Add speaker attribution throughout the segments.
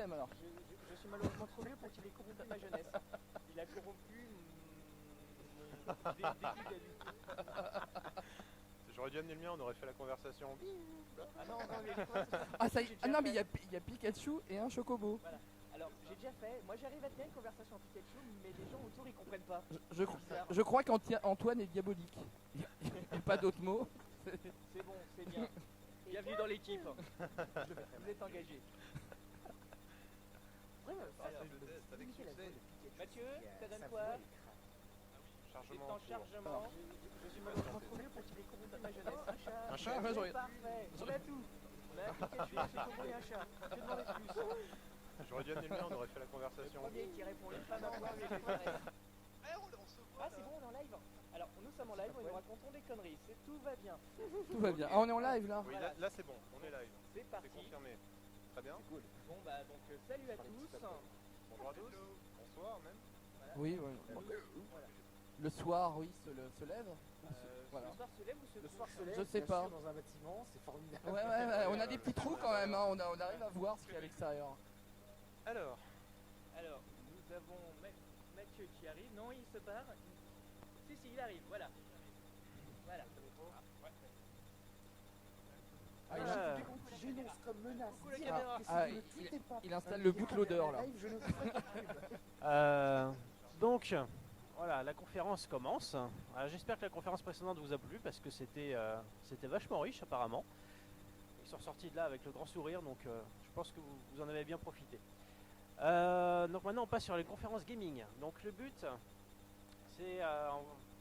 Speaker 1: système alors.
Speaker 2: Je suis malheureusement trop vieux pour qu'il ait corrompu ma jeunesse. Il a corrompu mon début d'adulte.
Speaker 3: J'aurais dû amener le mien, on aurait fait la conversation.
Speaker 2: Ah non, mais les conversations,
Speaker 1: Ah, ça y
Speaker 2: j'ai
Speaker 1: est.
Speaker 2: déjà
Speaker 1: Ah non, mais
Speaker 2: fait.
Speaker 1: il y a Pikachu et un Chocobo.
Speaker 2: Voilà. Alors, j'ai déjà fait. Moi, j'arrive à tenir une conversation en Pikachu, mais les gens autour, ils comprennent pas.
Speaker 1: Je,
Speaker 2: Bizarre.
Speaker 1: je crois qu'Antoine est diabolique. Il n'y a pas d'autre mot.
Speaker 2: C'est bon, c'est bien. Bienvenue dans l'équipe. Vous êtes engagés. Ouais, alors,
Speaker 3: Avec succès.
Speaker 2: Mathieu, ça donne quoi? C'est
Speaker 3: Chargement
Speaker 2: en
Speaker 3: en cours.
Speaker 2: chargement. Je suis malheureusement trop vieux pour qu'il ait corrompu ma jeunesse. Un chat.
Speaker 3: Un chat?
Speaker 1: Ouais,
Speaker 2: C'est
Speaker 1: j'aurais-
Speaker 2: parfait. On a tout. On a Pikachu, un Chocobo et un chat. Je demande plus.
Speaker 3: J'aurais dû amener le mien, on aurait fait la conversation.
Speaker 2: Premier qui répond les femmes à moi, mais je ferai. Ah, c'est bon, on est en live. Alors, nous sommes en live, nous racontons des conneries. Tout va bien.
Speaker 1: Tout va bien. Ah, on est en live là.
Speaker 3: Oui, là c'est bon, on est live.
Speaker 2: C'est
Speaker 3: C'est
Speaker 2: parti.
Speaker 3: confirmé. Très bien.
Speaker 2: Bon, bah, donc, salut à tous.
Speaker 3: Bonjour à tous. Bonsoir même.
Speaker 1: Oui, oui.
Speaker 2: Voilà.
Speaker 1: Le soir, oui, se lève. Voilà.
Speaker 2: Le soir se lève ou se
Speaker 4: Le
Speaker 2: couche?
Speaker 4: soir se lève,
Speaker 1: Je sais
Speaker 4: bien
Speaker 1: pas.
Speaker 4: sûr, dans un bâtiment, c'est formidable.
Speaker 1: Ouais, on a des petits trous quand même, hein. On arrive à voir ce qu'il y a à l'extérieur.
Speaker 3: Alors,
Speaker 2: Alors, nous avons Mathieu qui arrive. Non, il se barre. Si, il arrive, voilà. Voilà.
Speaker 1: Ah, il,
Speaker 4: J'ai tout compris, j'énonce comme menace.
Speaker 2: Coucou la
Speaker 4: directe
Speaker 2: caméra.
Speaker 4: que si
Speaker 1: Ah,
Speaker 4: vous ne tweetez pas
Speaker 1: il installe
Speaker 4: un
Speaker 1: le
Speaker 4: lien
Speaker 1: bootloader,
Speaker 4: vers la
Speaker 1: là.
Speaker 4: live, je ne ferai pas de pub.
Speaker 5: Donc, voilà, la conférence commence. J'espère que la conférence précédente vous a plu parce que c'était vachement riche apparemment. Ils sont sortis de là avec le grand sourire, donc je pense que vous en avez bien profité. Donc maintenant on passe sur les conférences gaming. Donc le but, c'est,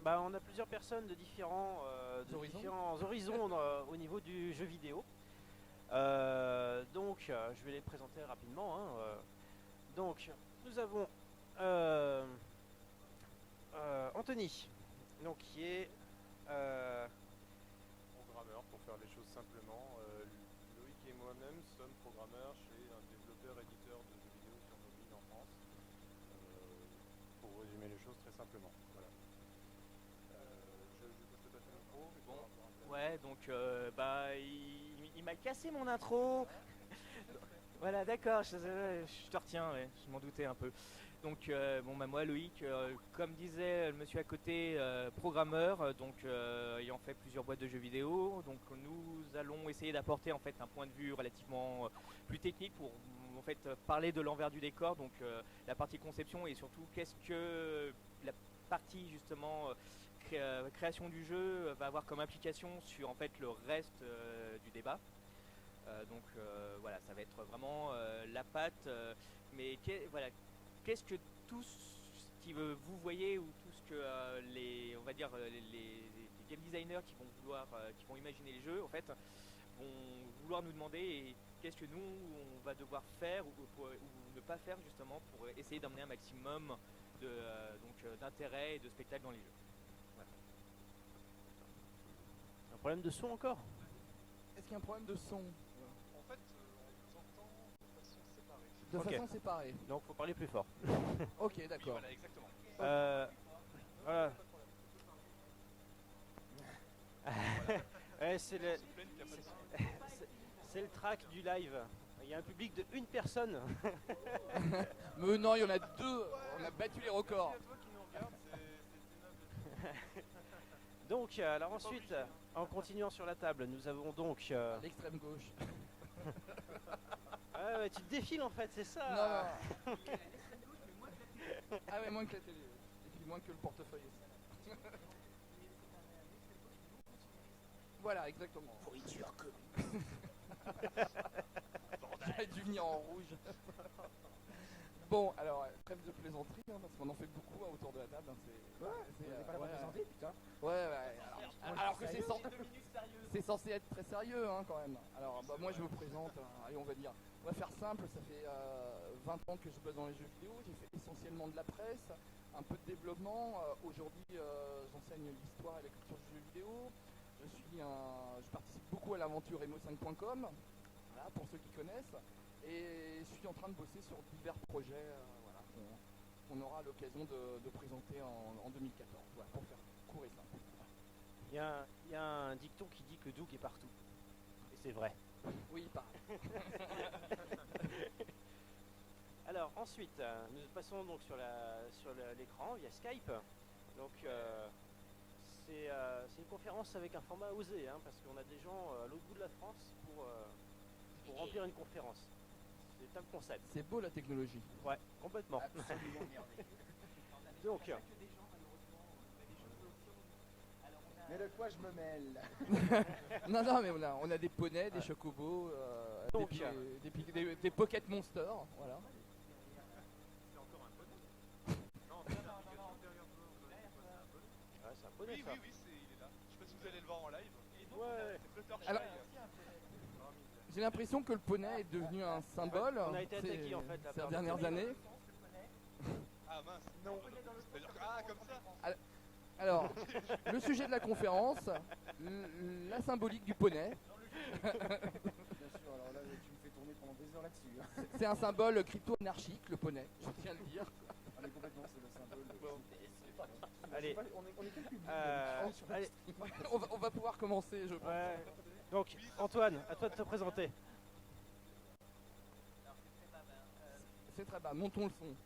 Speaker 5: on a plusieurs personnes de différents horizons au niveau du jeu vidéo. Donc je vais les présenter rapidement. Donc nous avons Anthony, donc qui est
Speaker 3: programmeur pour faire les choses simplement. Loïc et moi-même sommes programmeurs chez un développeur éditeur de jeux vidéo sur mobile en France. Pour résumer les choses très simplement. Voilà. Je peux te passer le micro.
Speaker 2: Bon, ouais, donc, il m'a cassé mon intro. Voilà, d'accord, je te retiens, ouais, je m'en doutais un peu. Donc, moi, Loïc, comme disait le monsieur à côté, programmeur, donc ayant fait plusieurs boîtes de jeux vidéo, donc nous allons essayer d'apporter en fait un point de vue relativement plus technique pour en fait parler de l'envers du décor, donc la partie conception et surtout qu'est-ce que la partie justement création du jeu va avoir comme implication sur en fait le reste du débat. Donc voilà, ça va être vraiment la patte, mais voilà. Qu'est-ce que tout ce que vous voyez ou tout ce que les game designers qui vont imaginer les jeux en fait vont vouloir nous demander et qu'est-ce que nous on va devoir faire ou ne pas faire justement pour essayer d'amener un maximum d'intérêt et de spectacle dans les jeux. Voilà.
Speaker 5: un problème de son encore.
Speaker 1: Est-ce qu'il y a un problème de son?
Speaker 3: En fait, on vous entend de façon séparée.
Speaker 1: De
Speaker 5: Ok.
Speaker 1: façon séparée.
Speaker 5: Donc faut parler plus fort.
Speaker 1: Ok, d'accord.
Speaker 3: Voilà, exactement.
Speaker 5: Voilà. Ouais, c'est le track du live. Il y a un public de une personne.
Speaker 1: Mais non, il y en a deux. On a battu les records.
Speaker 3: Toi qui nous regarde, c'est aimable.
Speaker 5: Donc, alors ensuite, en continuant sur la table, nous avons donc.
Speaker 1: À l'extrême gauche.
Speaker 5: Ah ouais, tu te défiles en fait, c'est ça.
Speaker 1: Non. Ah ouais, moins que la télé. Et puis moins que le portefeuille aussi. Voilà, exactement.
Speaker 4: Pourriture que.
Speaker 1: J'aurais dû venir en rouge. Bon, alors, trêve de plaisanterie, hein, parce qu'on en fait beaucoup autour de la table. Hein,
Speaker 4: Quoi Vous n'avez pas la représenté, putain.
Speaker 1: Ouais. Alors que
Speaker 4: sérieux
Speaker 1: c'est censé être très sérieux, hein, quand même. Alors, moi, je me présente. Allez, on va faire simple. Ça fait 20 ans que je bosse dans les jeux vidéo. J'ai fait essentiellement de la presse, un peu de développement. Aujourd'hui, j'enseigne l'histoire et la culture du jeu vidéo. Je participe beaucoup à l'aventure emo5.com, voilà, pour ceux qui connaissent, et je suis en train de bosser sur divers projets voilà, qu'on aura l'occasion de présenter en 2014, voilà, pour faire court et simple.
Speaker 5: Il y a un dicton qui dit que Doug est partout. Et c'est vrai.
Speaker 1: Oui, pareil.
Speaker 5: Alors ensuite, nous passons donc sur l'écran via Skype. Donc c'est une conférence avec un format osé, hein, parce qu'on a des gens à l'autre bout de la France pour remplir une conférence. C'est un concept.
Speaker 1: C'est beau la technologie.
Speaker 5: Ouais, complètement.
Speaker 4: Absolument merveilleux.
Speaker 5: Donc,
Speaker 4: Mais de quoi je me mêle?
Speaker 1: Non, mais on a des poneys, des chocobos,
Speaker 5: Donc,
Speaker 1: des Pocket Monster, voilà.
Speaker 3: C'est encore un poney. Non, en fait, l'application derrière toi, vous avez quoi, c'est un poney.
Speaker 5: ouais, c'est un poney,
Speaker 6: Oui,
Speaker 5: ça.
Speaker 6: oui, oui, il est là. Je sais pas si vous allez le voir en live.
Speaker 5: Ouais.
Speaker 6: C'est Fluttershy.
Speaker 1: Alors- J'ai l'impression que le poney est devenu un symbole.
Speaker 5: On a été attaqué, en fait, là,
Speaker 1: ces
Speaker 5: par
Speaker 1: dernières
Speaker 5: le poney.
Speaker 1: années.
Speaker 6: Ah mince. Non. Ah, comme ça.
Speaker 1: Alors, le sujet de la conférence, la symbolique du poney.
Speaker 4: Bien sûr, alors là, tu me fais tourner pendant des heures là-dessus. Hein.
Speaker 1: C'est un symbole crypto-anarchique, le poney, je tiens à le dire.
Speaker 4: On est complètement, c'est le symbole.
Speaker 5: Allez.
Speaker 4: On est quelques minutes, sur le
Speaker 5: allez.
Speaker 4: stream.
Speaker 1: On va pouvoir commencer, je pense.
Speaker 5: Ouais. Donc, Antoine, à toi de te présenter.
Speaker 1: C'est très bas, montons le son.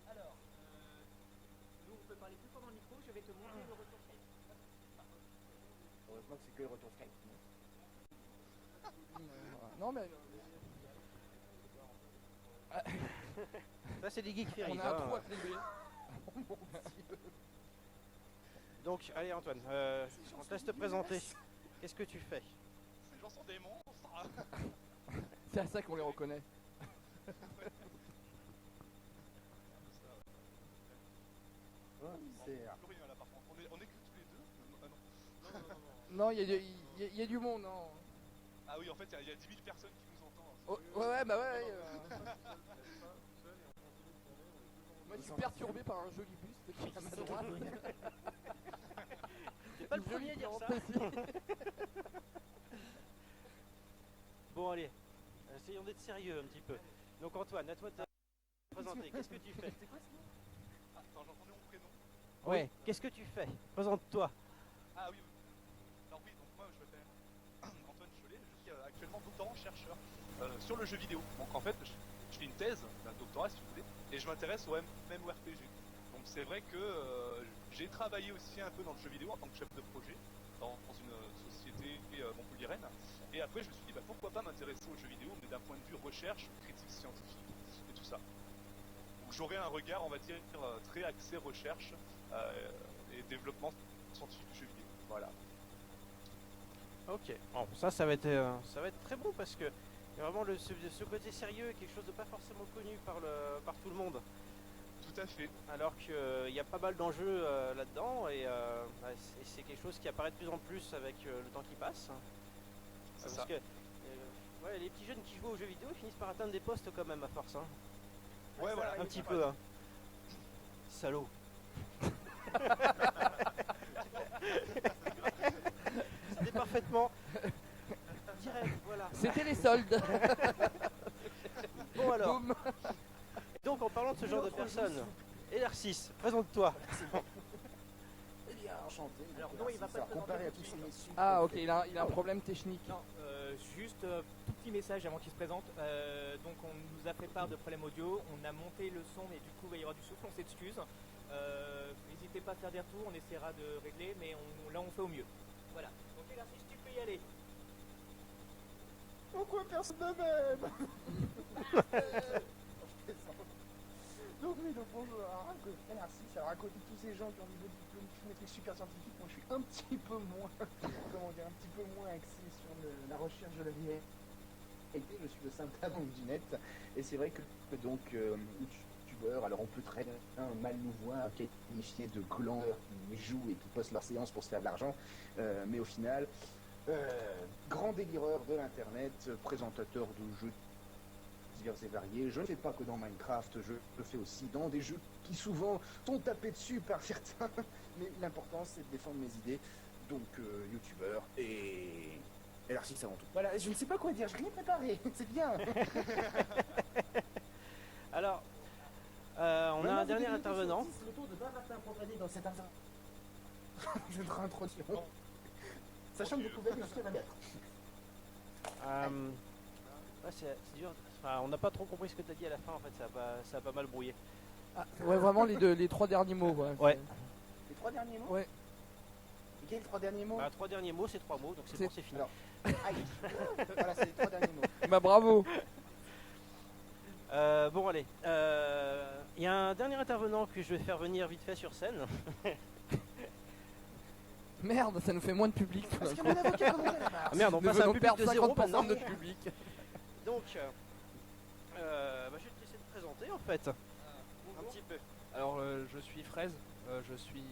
Speaker 2: Alors, nous on peut parler plus fort dans le micro, je vais te montrer le retour Skype.
Speaker 4: Heureusement que c'est que le retour Skype.
Speaker 1: Non mais
Speaker 5: Ça, c'est des geeks
Speaker 1: on
Speaker 5: fairies.
Speaker 1: a un trou à combler.
Speaker 5: Donc, allez, Antoine, on te laisse te présenter. Qu'est-ce que tu fais?
Speaker 6: Ces gens sont des monstres.
Speaker 1: C'est à ça qu'on les reconnaît.
Speaker 4: Oh, c'est...
Speaker 6: Florine, là, par contre. On est que tous les deux. Ah non.
Speaker 1: Non, il y a du monde. Non.
Speaker 6: Ah oui, en fait, il y a 10 000 personnes qui nous entendent.
Speaker 1: Oh, ouais, bah ouais. Moi je suis perturbé par un joli buste qui est à ma droite.
Speaker 5: T'es pas le
Speaker 1: Une jolie
Speaker 5: premier à dire ça.
Speaker 1: plante aussi.
Speaker 5: Bon, allez, essayons d'être sérieux un petit peu. Donc, Antoine, à toi de te présenter. Qu'est-ce que tu fais?
Speaker 6: Ah, attends, j'entendais mon prénom.
Speaker 5: Ouais, qu'est-ce que tu fais? Présente-toi.
Speaker 6: Ah oui, oui. Alors oui, donc moi je m'appelle Antoine Cholet, je suis actuellement doctorant chercheur sur le jeu vidéo. Donc en fait, je fais une thèse, un doctorat si vous voulez, et je m'intéresse au MMORPG. Donc c'est vrai que j'ai travaillé aussi un peu dans le jeu vidéo en tant que chef de projet dans une société montpelliéraine. Et après je me suis dit pourquoi pas m'intéresser aux jeux vidéo, mais d'un point de vue recherche, critique scientifique et tout ça. Donc j'aurai un regard, on va dire, très axé recherche et développement scientifique du jeu vidéo. Voilà.
Speaker 5: Ok, bon, ça va être très bon parce que il y a vraiment ce côté sérieux, quelque chose de pas forcément connu par tout le monde.
Speaker 6: Tout à fait.
Speaker 5: Alors qu'il y a pas mal d'enjeux là-dedans et c'est quelque chose qui apparaît de plus en plus avec le temps qui passe.
Speaker 6: C'est
Speaker 5: Parce
Speaker 6: ça.
Speaker 5: que ouais, les petits jeunes qui jouent aux jeux vidéo ils finissent par atteindre des postes quand même à force. Hein.
Speaker 6: Ouais, voilà.
Speaker 5: Un petit peu. Hein. Salaud. C'était parfaitement direct, voilà.
Speaker 1: C'était les soldes.
Speaker 5: Bon alors,
Speaker 1: Boum.
Speaker 5: donc en parlant de ce genre de personnes, LR6, présente-toi.
Speaker 4: Eh bien, enchanté.
Speaker 2: Alors,
Speaker 4: Donc,
Speaker 2: non, il va
Speaker 4: c'est
Speaker 2: pas
Speaker 4: ça,
Speaker 2: te
Speaker 4: comparé
Speaker 2: présenter
Speaker 4: à
Speaker 2: tout
Speaker 4: tous
Speaker 2: de
Speaker 4: ces
Speaker 2: suite.
Speaker 4: messieurs.
Speaker 1: Ah ok, il a un problème technique.
Speaker 2: Non, juste tout petit message avant qu'il se présente. Donc on nous a fait part de problèmes audio, on a monté le son mais du coup il va y avoir du souffle, on s'excuse. N'hésitez pas à faire des retours, on essaiera de régler, mais là on fait au mieux. Voilà. Donc Elarcis, tu peux y aller.
Speaker 4: Pourquoi personne ne m'aime? Donc oui, donc bonjour. Alors à côté de tous ces gens qui ont des beaux diplômes, qui font des trucs super scientifiques, moi je suis un petit peu moins, comment dire, un petit peu moins axé sur la recherche de la vie. Je suis de Saint-Amand-du-Net et c'est vrai que donc youtubeurs, alors on peut très mal nous voir qualifiés de glandeurs qui jouent et qui postent leurs séances pour se faire de l'argent, mais au final, grand délireur de l'internet, présentateur de jeux divers et variés. Je ne fais pas que dans Minecraft, je le fais aussi dans des jeux qui souvent sont tapés dessus par certains, mais l'important c'est de défendre mes idées, donc youtubeur et LR6 avant tout. Voilà, je ne sais pas quoi dire, je n'ai rien préparé, c'est bien.
Speaker 5: Alors, on a un dernier intervenant.
Speaker 4: Le tour de Baratin Pontané dans cette notre introduction. Sachant que vous pouvez juste la mettre.
Speaker 5: Ouais, c'est dur. Enfin, on n'a pas trop compris ce que tu as dit à la fin, en fait, ça a pas mal brouillé.
Speaker 1: Ah, ouais, vraiment les 3 derniers mots.
Speaker 5: Ouais.
Speaker 4: Les 3 derniers mots.
Speaker 1: Ouais.
Speaker 4: Et quels 3 derniers mots?
Speaker 5: Bah, 3 derniers mots, c'est 3 mots, donc c'est
Speaker 1: C'est-
Speaker 5: bon, c'est fini.
Speaker 4: Alors, aïe. Voilà, c'est les 3 derniers mots.
Speaker 1: Bah bravo.
Speaker 5: Bon, allez. Il y a un dernier intervenant que je vais faire venir vite fait sur scène.
Speaker 1: Merde, ça nous fait moins de public. tout
Speaker 4: Parce
Speaker 1: d'un
Speaker 4: que
Speaker 1: coup.
Speaker 4: mon avocat commence à la barre.
Speaker 5: Ah merde, on
Speaker 1: Nous
Speaker 5: passe à un
Speaker 1: venons
Speaker 5: public
Speaker 1: perdre
Speaker 5: de 0
Speaker 1: 50%
Speaker 5: maintenant.
Speaker 1: de notre public.
Speaker 5: Donc, bah, je vais te laisser te présenter en fait. Un petit peu.
Speaker 7: Alors je suis Fraise, je suis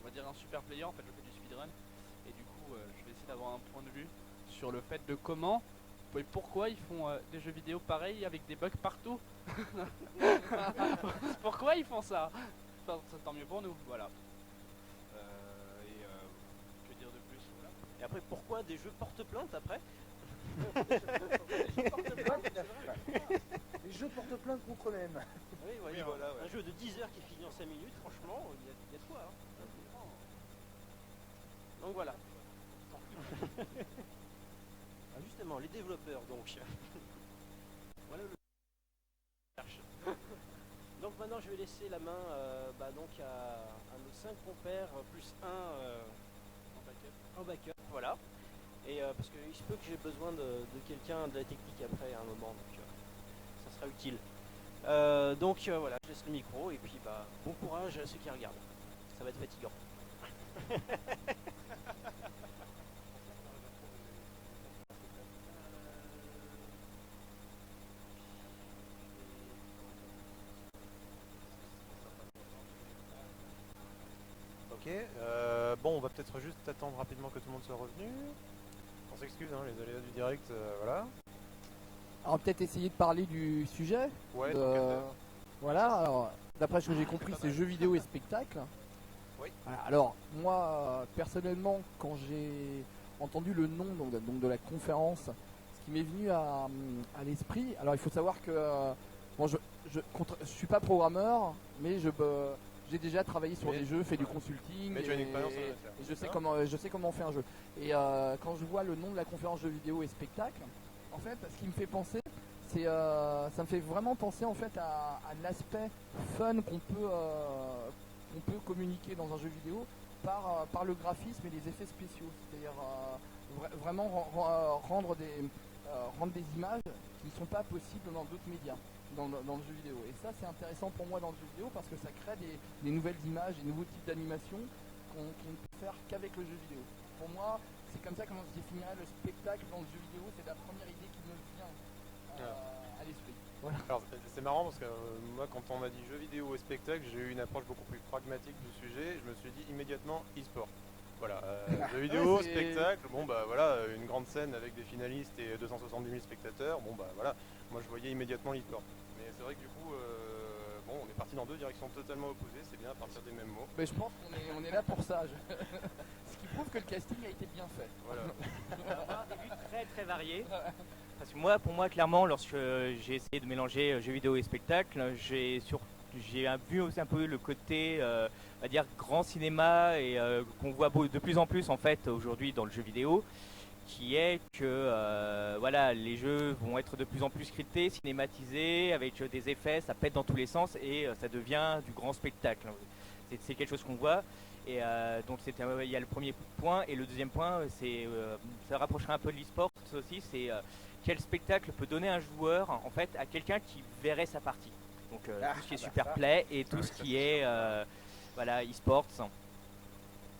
Speaker 7: on va dire un super player, en fait je fais du speedrun et du coup je vais essayer d'avoir un point de vue sur le fait de comment et pourquoi ils font des jeux vidéo pareils avec des bugs partout. Pourquoi ils font ça? Enfin, tant mieux pour nous, voilà. Que dire de plus, voilà.
Speaker 5: Et après, pourquoi des jeux porte-plainte après?
Speaker 4: Les jeux portent plainte contre eux-mêmes.
Speaker 5: Oui,
Speaker 3: Oui, voilà, ouais.
Speaker 5: Un jeu de 10 heures qui finit en 5 minutes, franchement, il y a de quoi. Hein. Donc voilà. Ah, justement, les développeurs donc. Voilà le. Donc maintenant je vais laisser la main donc à nos 5 compères plus 1 en backup, voilà. Et parce qu'il se peut que j'ai besoin de quelqu'un de la technique après à un moment, donc ça sera utile. Donc voilà, je laisse le micro et puis bah bon courage à ceux qui regardent. Ça va être fatigant.
Speaker 3: Ok, bon, on va peut-être juste attendre rapidement que tout le monde soit revenu. On s'excuse, hein, les aléas du direct, voilà.
Speaker 1: Alors peut-être essayer de parler du sujet.
Speaker 3: Ouais,
Speaker 1: de-
Speaker 3: tant qu'à faire.
Speaker 1: Voilà, alors d'après ce que j'ai compris, c'est jeux vidéo et spectacles.
Speaker 3: Oui.
Speaker 1: Voilà, alors moi personnellement, quand j'ai entendu le nom donc de la conférence, ce qui m'est venu à l'esprit, alors il faut savoir que bon, je suis pas programmeur, mais j'ai déjà travaillé sur
Speaker 3: Mais-
Speaker 1: des jeux, fait du
Speaker 3: ouais.
Speaker 1: consulting,
Speaker 3: Mais tu as une
Speaker 1: et-
Speaker 3: expérience en affaires.
Speaker 1: et je sais
Speaker 3: D'accord.
Speaker 1: comment on fait un jeu. Et quand je vois le nom de la conférence jeux vidéo et spectacle, en fait, ce qui me fait penser, c'est ça me fait vraiment penser en fait à l'aspect fun qu'on peut communiquer dans un jeu vidéo par le graphisme et les effets spéciaux. C'est-à-dire vraiment rendre des images qui ne sont pas possibles dans d'autres médias. Dans le jeu vidéo. Et ça, c'est intéressant pour moi dans le jeu vidéo parce que ça crée des nouvelles images, des nouveaux types d'animation qu'on ne peut faire qu'avec le jeu vidéo. Pour moi, c'est comme ça que je définirais le spectacle dans le jeu vidéo. C'est la première idée qui me vient à l'esprit. Voilà.
Speaker 3: Alors c'est marrant parce que moi quand on m'a dit jeux vidéo et spectacle, j'ai eu une approche beaucoup plus pragmatique du sujet. Je me suis dit immédiatement e-sport. Voilà, jeux vidéo,
Speaker 1: c'est-
Speaker 3: spectacle, bon bah voilà, une grande scène avec des finalistes et 270 000 spectateurs, bon bah voilà, moi je voyais immédiatement l'e-sport. Mais c'est vrai que du coup, bon on est parti dans deux directions totalement opposées, c'est bien à partir des mêmes mots.
Speaker 1: Mais je pense qu'on est là pour ça. Ce qui prouve que le casting a été bien fait.
Speaker 3: Voilà.
Speaker 2: Alors, des buts très très variés. Parce que moi, pour moi, clairement, lorsque j'ai essayé de mélanger jeux vidéo et spectacle, j'ai vu aussi un peu le côté, on va dire, grand cinéma et qu'on voit de plus en plus en fait aujourd'hui dans le jeu vidéo, qui est que voilà, les jeux vont être de plus en plus scriptés, cinématisés, avec des effets, ça pète dans tous les sens et ça devient du grand spectacle. C'est quelque chose qu'on voit. Et donc il y a le premier point et le deuxième point, c'est ça rapprocherait un peu de l'e-sport aussi, c'est quel spectacle peut donner un joueur en fait à quelqu'un qui verrait sa partie. Donc tout ce qui est super play et tout ce qui est voilà e-sports.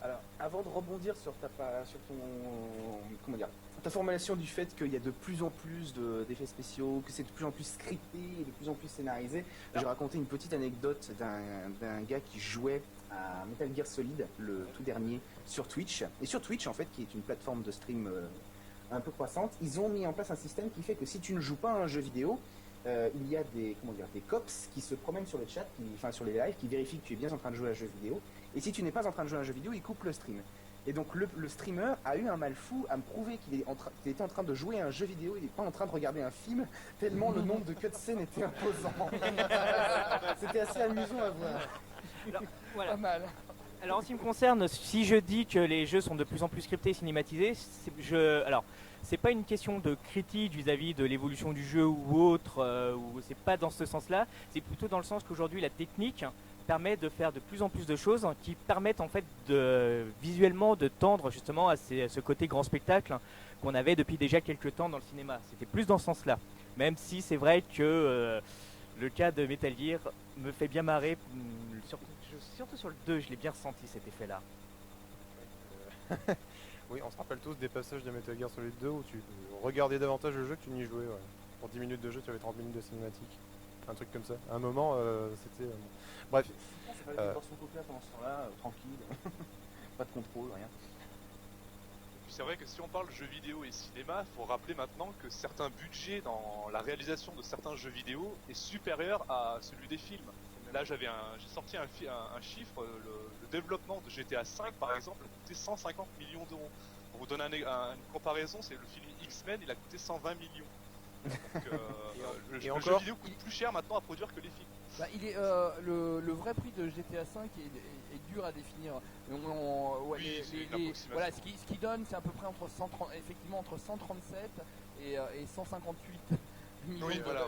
Speaker 4: Alors, avant de rebondir sur ta formulation du fait qu'il y a de plus en plus d'effets spéciaux, que c'est de plus en plus scripté et de plus en plus scénarisé, je vais raconter une petite anecdote d'un gars qui jouait à Metal Gear Solid, le tout dernier, sur Twitch. Et sur Twitch, en fait, qui est une plateforme de stream un peu croissante, ils ont mis en place un système qui fait que si tu ne joues pas à un jeu vidéo, il y a des cops qui se promènent sur le chat, sur les lives, qui vérifient que tu es bien en train de jouer à un jeu vidéo. Et si tu n'es pas en train de jouer à un jeu vidéo, ils coupent le stream. Et donc le streamer a eu un mal fou à me prouver qu'il était en train de jouer à un jeu vidéo, il n'est pas en train de regarder un film, tellement le nombre de cutscenes était imposant. C'était assez amusant à voir.
Speaker 2: Alors, voilà.
Speaker 1: Pas mal.
Speaker 2: Alors en ce qui me concerne, si je dis que les jeux sont de plus en plus scriptés et cinématisés, alors c'est pas une question de critique vis-à-vis de l'évolution du jeu ou autre, ou c'est pas dans ce sens-là, c'est plutôt dans le sens qu'aujourd'hui la technique permet de faire de plus en plus de choses qui permettent en fait visuellement de tendre justement à ce côté grand spectacle qu'on avait depuis déjà quelques temps dans le cinéma. C'était plus dans ce sens-là. Même si c'est vrai que le cas de Metal Gear me fait bien marrer, surtout sur le 2, je l'ai bien ressenti cet effet-là.
Speaker 3: Oui, on se rappelle tous des passages de Metal Gear Solid 2 où tu regardais davantage le jeu que tu n'y jouais. Ouais. Pour 10 minutes de jeu, tu avais 30 minutes de cinématique. Un truc comme ça. À un moment, c'était... Bref.
Speaker 4: Il fallait voir son copain pendant ce temps-là, tranquille. Pas de contrôle, rien.
Speaker 6: Et puis c'est vrai que si on parle jeux vidéo et cinéma, il faut rappeler maintenant que certains budgets dans la réalisation de certains jeux vidéo est supérieur à celui des films. Là, j'ai sorti un chiffre, le développement de GTA V par exemple a coûté 150 millions d'euros. Pour vous donner une comparaison, c'est le film X-Men, il a coûté 120 millions. Donc, le jeu vidéo coûte plus cher maintenant à produire que les films.
Speaker 1: Bah, le vrai prix de GTA V est dur à définir.
Speaker 6: Oui, c'est une approximation.
Speaker 1: Voilà, ce qui donne, c'est à peu près entre 137 et 158 millions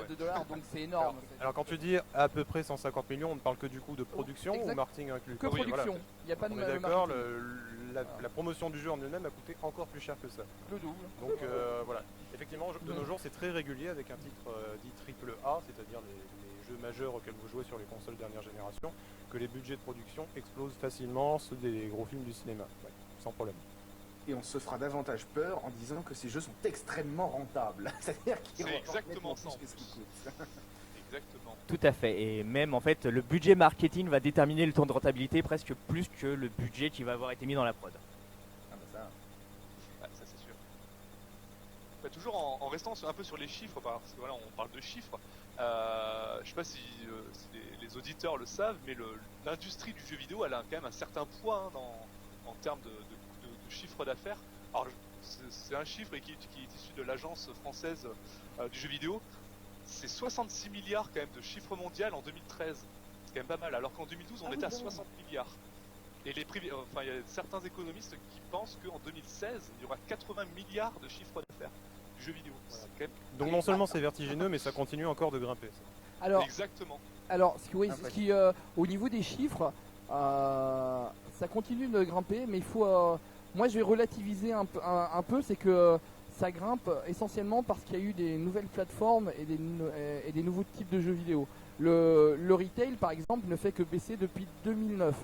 Speaker 1: de dollars, donc c'est énorme.
Speaker 3: Alors quand tu dis à peu près 150 millions, on ne parle que du coup de production ou marketing inclus?
Speaker 1: Que production, il n'y a pas de
Speaker 3: on est d'accord, la promotion du jeu en elle-même a coûté encore plus cher que ça.
Speaker 1: Le double.
Speaker 3: Donc voilà, effectivement de nos jours c'est très régulier avec un titre dit triple A, c'est-à-dire les jeux majeurs auxquels vous jouez sur les consoles dernière génération, que les budgets de production explosent facilement ceux des gros films du cinéma, ouais, sans problème.
Speaker 4: Et on se fera davantage peur en disant que ces jeux sont extrêmement rentables. C'est-à-dire qu'ils
Speaker 6: C'est
Speaker 4: rapportent
Speaker 6: exactement
Speaker 4: nettement
Speaker 6: ça,
Speaker 4: plus
Speaker 6: en
Speaker 4: que ce qu'ils
Speaker 6: plus.
Speaker 4: coûtent.
Speaker 6: Exactement.
Speaker 2: Tout à fait, et même en fait le budget marketing va déterminer le temps de rentabilité presque plus que le budget qui va avoir été mis dans la prod.
Speaker 4: Ah bah ça.
Speaker 6: Ouais, ça c'est sûr. Bah, toujours en restant un peu sur les chiffres, parce que voilà, on parle de chiffres. Je sais pas si les auditeurs le savent, mais l'industrie du jeu vidéo elle a quand même un certain poids en termes de chiffre d'affaires. Alors c'est un chiffre qui est issu de l'agence française du jeu vidéo. C'est 66 milliards quand même de chiffre mondial en 2013. C'est quand même pas mal, alors qu'en 2012 on était à 60 milliards. Et il y a certains économistes qui pensent qu'en 2016 il y aura 80 milliards de chiffre d'affaires du jeu vidéo.
Speaker 3: Voilà.
Speaker 6: Quand même...
Speaker 3: Donc non seulement c'est vertigineux, mais ça continue encore de grimper. Ça.
Speaker 6: Exactement.
Speaker 1: Alors, au niveau des chiffres, ça continue de grimper, mais il faut. Moi, je vais relativiser un peu, c'est que ça grimpe essentiellement parce qu'il y a eu des nouvelles plateformes et des nouveaux types de jeux vidéo. Le retail, par exemple, ne fait que baisser depuis 2009.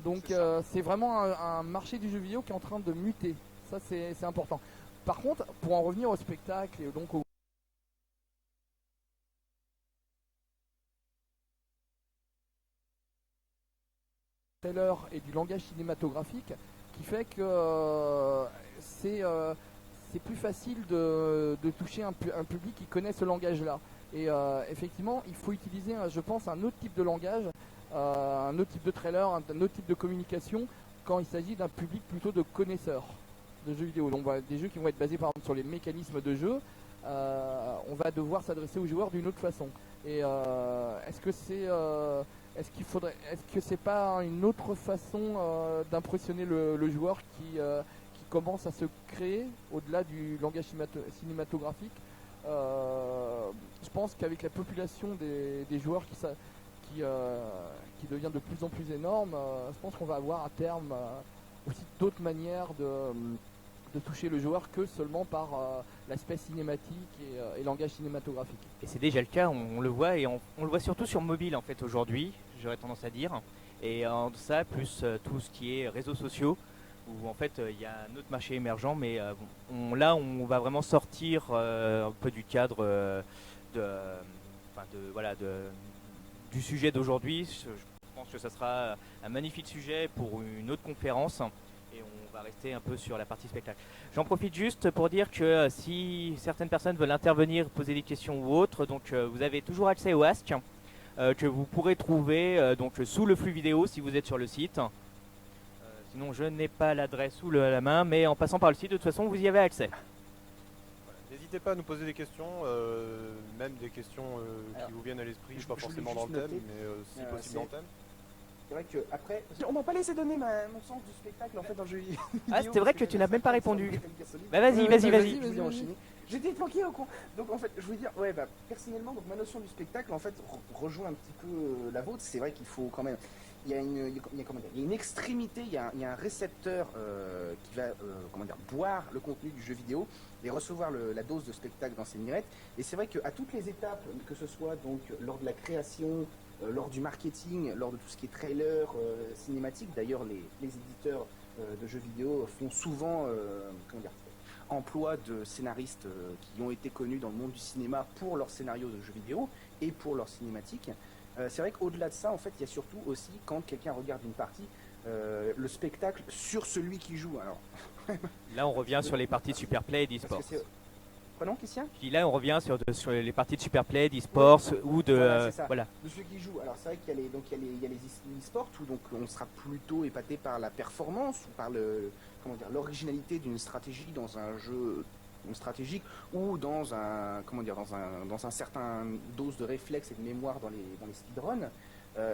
Speaker 1: Donc, c'est vraiment un marché du jeu vidéo qui est en train de muter. Ça, c'est important. Par contre, pour en revenir au spectacle et donc au trailer et du langage cinématographique, qui fait que c'est plus facile de toucher un public qui connaît ce langage-là. Et effectivement, il faut utiliser, je pense, un autre type de langage, un autre type de trailer, un autre type de communication quand il s'agit d'un public plutôt de connaisseurs de jeux vidéo. Donc voilà, des jeux qui vont être basés par exemple sur les mécanismes de jeu, on va devoir s'adresser aux joueurs d'une autre façon. Et est-ce que c'est pas une autre façon d'impressionner le joueur qui commence à se créer au-delà du langage cinématographique? Je pense qu'avec la population des joueurs qui devient de plus en plus énorme, je pense qu'on va avoir à terme aussi d'autres manières de toucher le joueur que seulement par l'aspect cinématique et langage cinématographique.
Speaker 2: Et c'est déjà le cas, on le voit, et on le voit surtout sur mobile en fait aujourd'hui, j'aurais tendance à dire. Et en ça, plus tout ce qui est réseaux sociaux, où en fait il y a un autre marché émergent, mais là on va vraiment sortir un peu du cadre du sujet d'aujourd'hui. Je pense que ça sera un magnifique sujet pour une autre conférence. Et on va rester un peu sur la partie spectacle. J'en profite juste pour dire que si certaines personnes veulent intervenir, poser des questions ou autres, donc vous avez toujours accès au Ask que vous pourrez trouver donc sous le flux vidéo si vous êtes sur le site. Sinon je n'ai pas l'adresse sous la main, mais en passant par le site, de toute façon vous y avez accès.
Speaker 3: Voilà. N'hésitez pas à nous poser des questions, même des questions qui vous viennent à l'esprit, pas forcément dans le thème, mais si possible dans le thème.
Speaker 4: C'est vrai que après, on m'a pas laissé donner mon sens du spectacle en fait dans le jeu vidéo.
Speaker 2: Ah, c'est vrai
Speaker 4: parce
Speaker 2: que tu
Speaker 4: j'avais
Speaker 2: n'as même pas
Speaker 4: ça comme
Speaker 2: répondu.
Speaker 4: Metal Gear Solid.
Speaker 2: Bah vas-y, vas-y, vas-y.
Speaker 4: Je voulais enchaîner. J'étais planqué au con. Donc en fait, je voulais dire, ouais, bah personnellement, donc ma notion du spectacle en fait rejoint un petit peu la vôtre. C'est vrai qu'il faut quand même, il y a une extrémité, il y a un récepteur qui va comment dire boire le contenu du jeu vidéo et recevoir la dose de spectacle dans ses mirettes. Et c'est vrai qu'à toutes les étapes, que ce soit donc lors de la création, lors du marketing, lors de tout ce qui est trailer, cinématique. D'ailleurs, les éditeurs de jeux vidéo font souvent emploi de scénaristes qui ont été connus dans le monde du cinéma pour leurs scénarios de jeux vidéo et pour leurs cinématiques. C'est vrai qu'au-delà de ça, en fait, il y a surtout aussi, quand quelqu'un regarde une partie, le spectacle sur celui qui joue. Alors,
Speaker 2: Là, on revient sur les parties de Superplay et d'e-sport.
Speaker 4: Pardon, Christian ?
Speaker 2: Je dis là, on revient sur les parties de Superplay, d'e-sports ou de
Speaker 4: Voilà, c'est ça.
Speaker 2: voilà.
Speaker 4: De ceux qui jouent. Alors c'est vrai qu'il y a les e-sports où donc on sera plutôt épaté par la performance ou par l'originalité d'une stratégie dans un jeu stratégique ou dans un certain dose de réflexe et de mémoire dans les speedruns.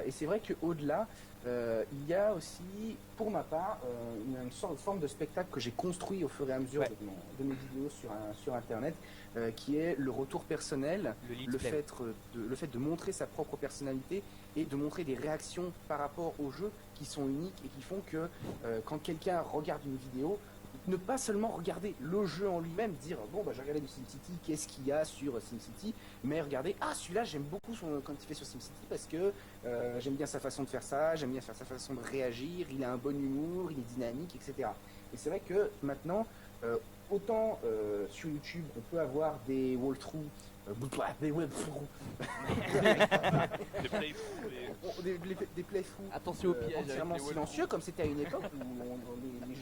Speaker 4: Et c'est vrai qu'au-delà, il y a aussi, pour ma part, une sorte de forme de spectacle que j'ai construit au fur et à mesure de mes vidéos sur Internet, qui est le retour personnel, le fait de montrer sa propre personnalité et de montrer des réactions par rapport au jeu qui sont uniques et qui font que quand quelqu'un regarde une vidéo, ne pas seulement regarder le jeu en lui-même, dire bon bah j'ai regardé du SimCity, qu'est-ce qu'il y a sur SimCity, mais regarder celui-là j'aime beaucoup quand il fait sur SimCity parce que j'aime bien sa façon de faire ça, j'aime bien sa façon de réagir, il a un bon humour, il est dynamique, etc. Et c'est vrai que maintenant, autant sur YouTube on peut avoir des walkthroughs, des playthroughs
Speaker 1: Attention au piège.
Speaker 4: entièrement silencieux, comme c'était à une époque où les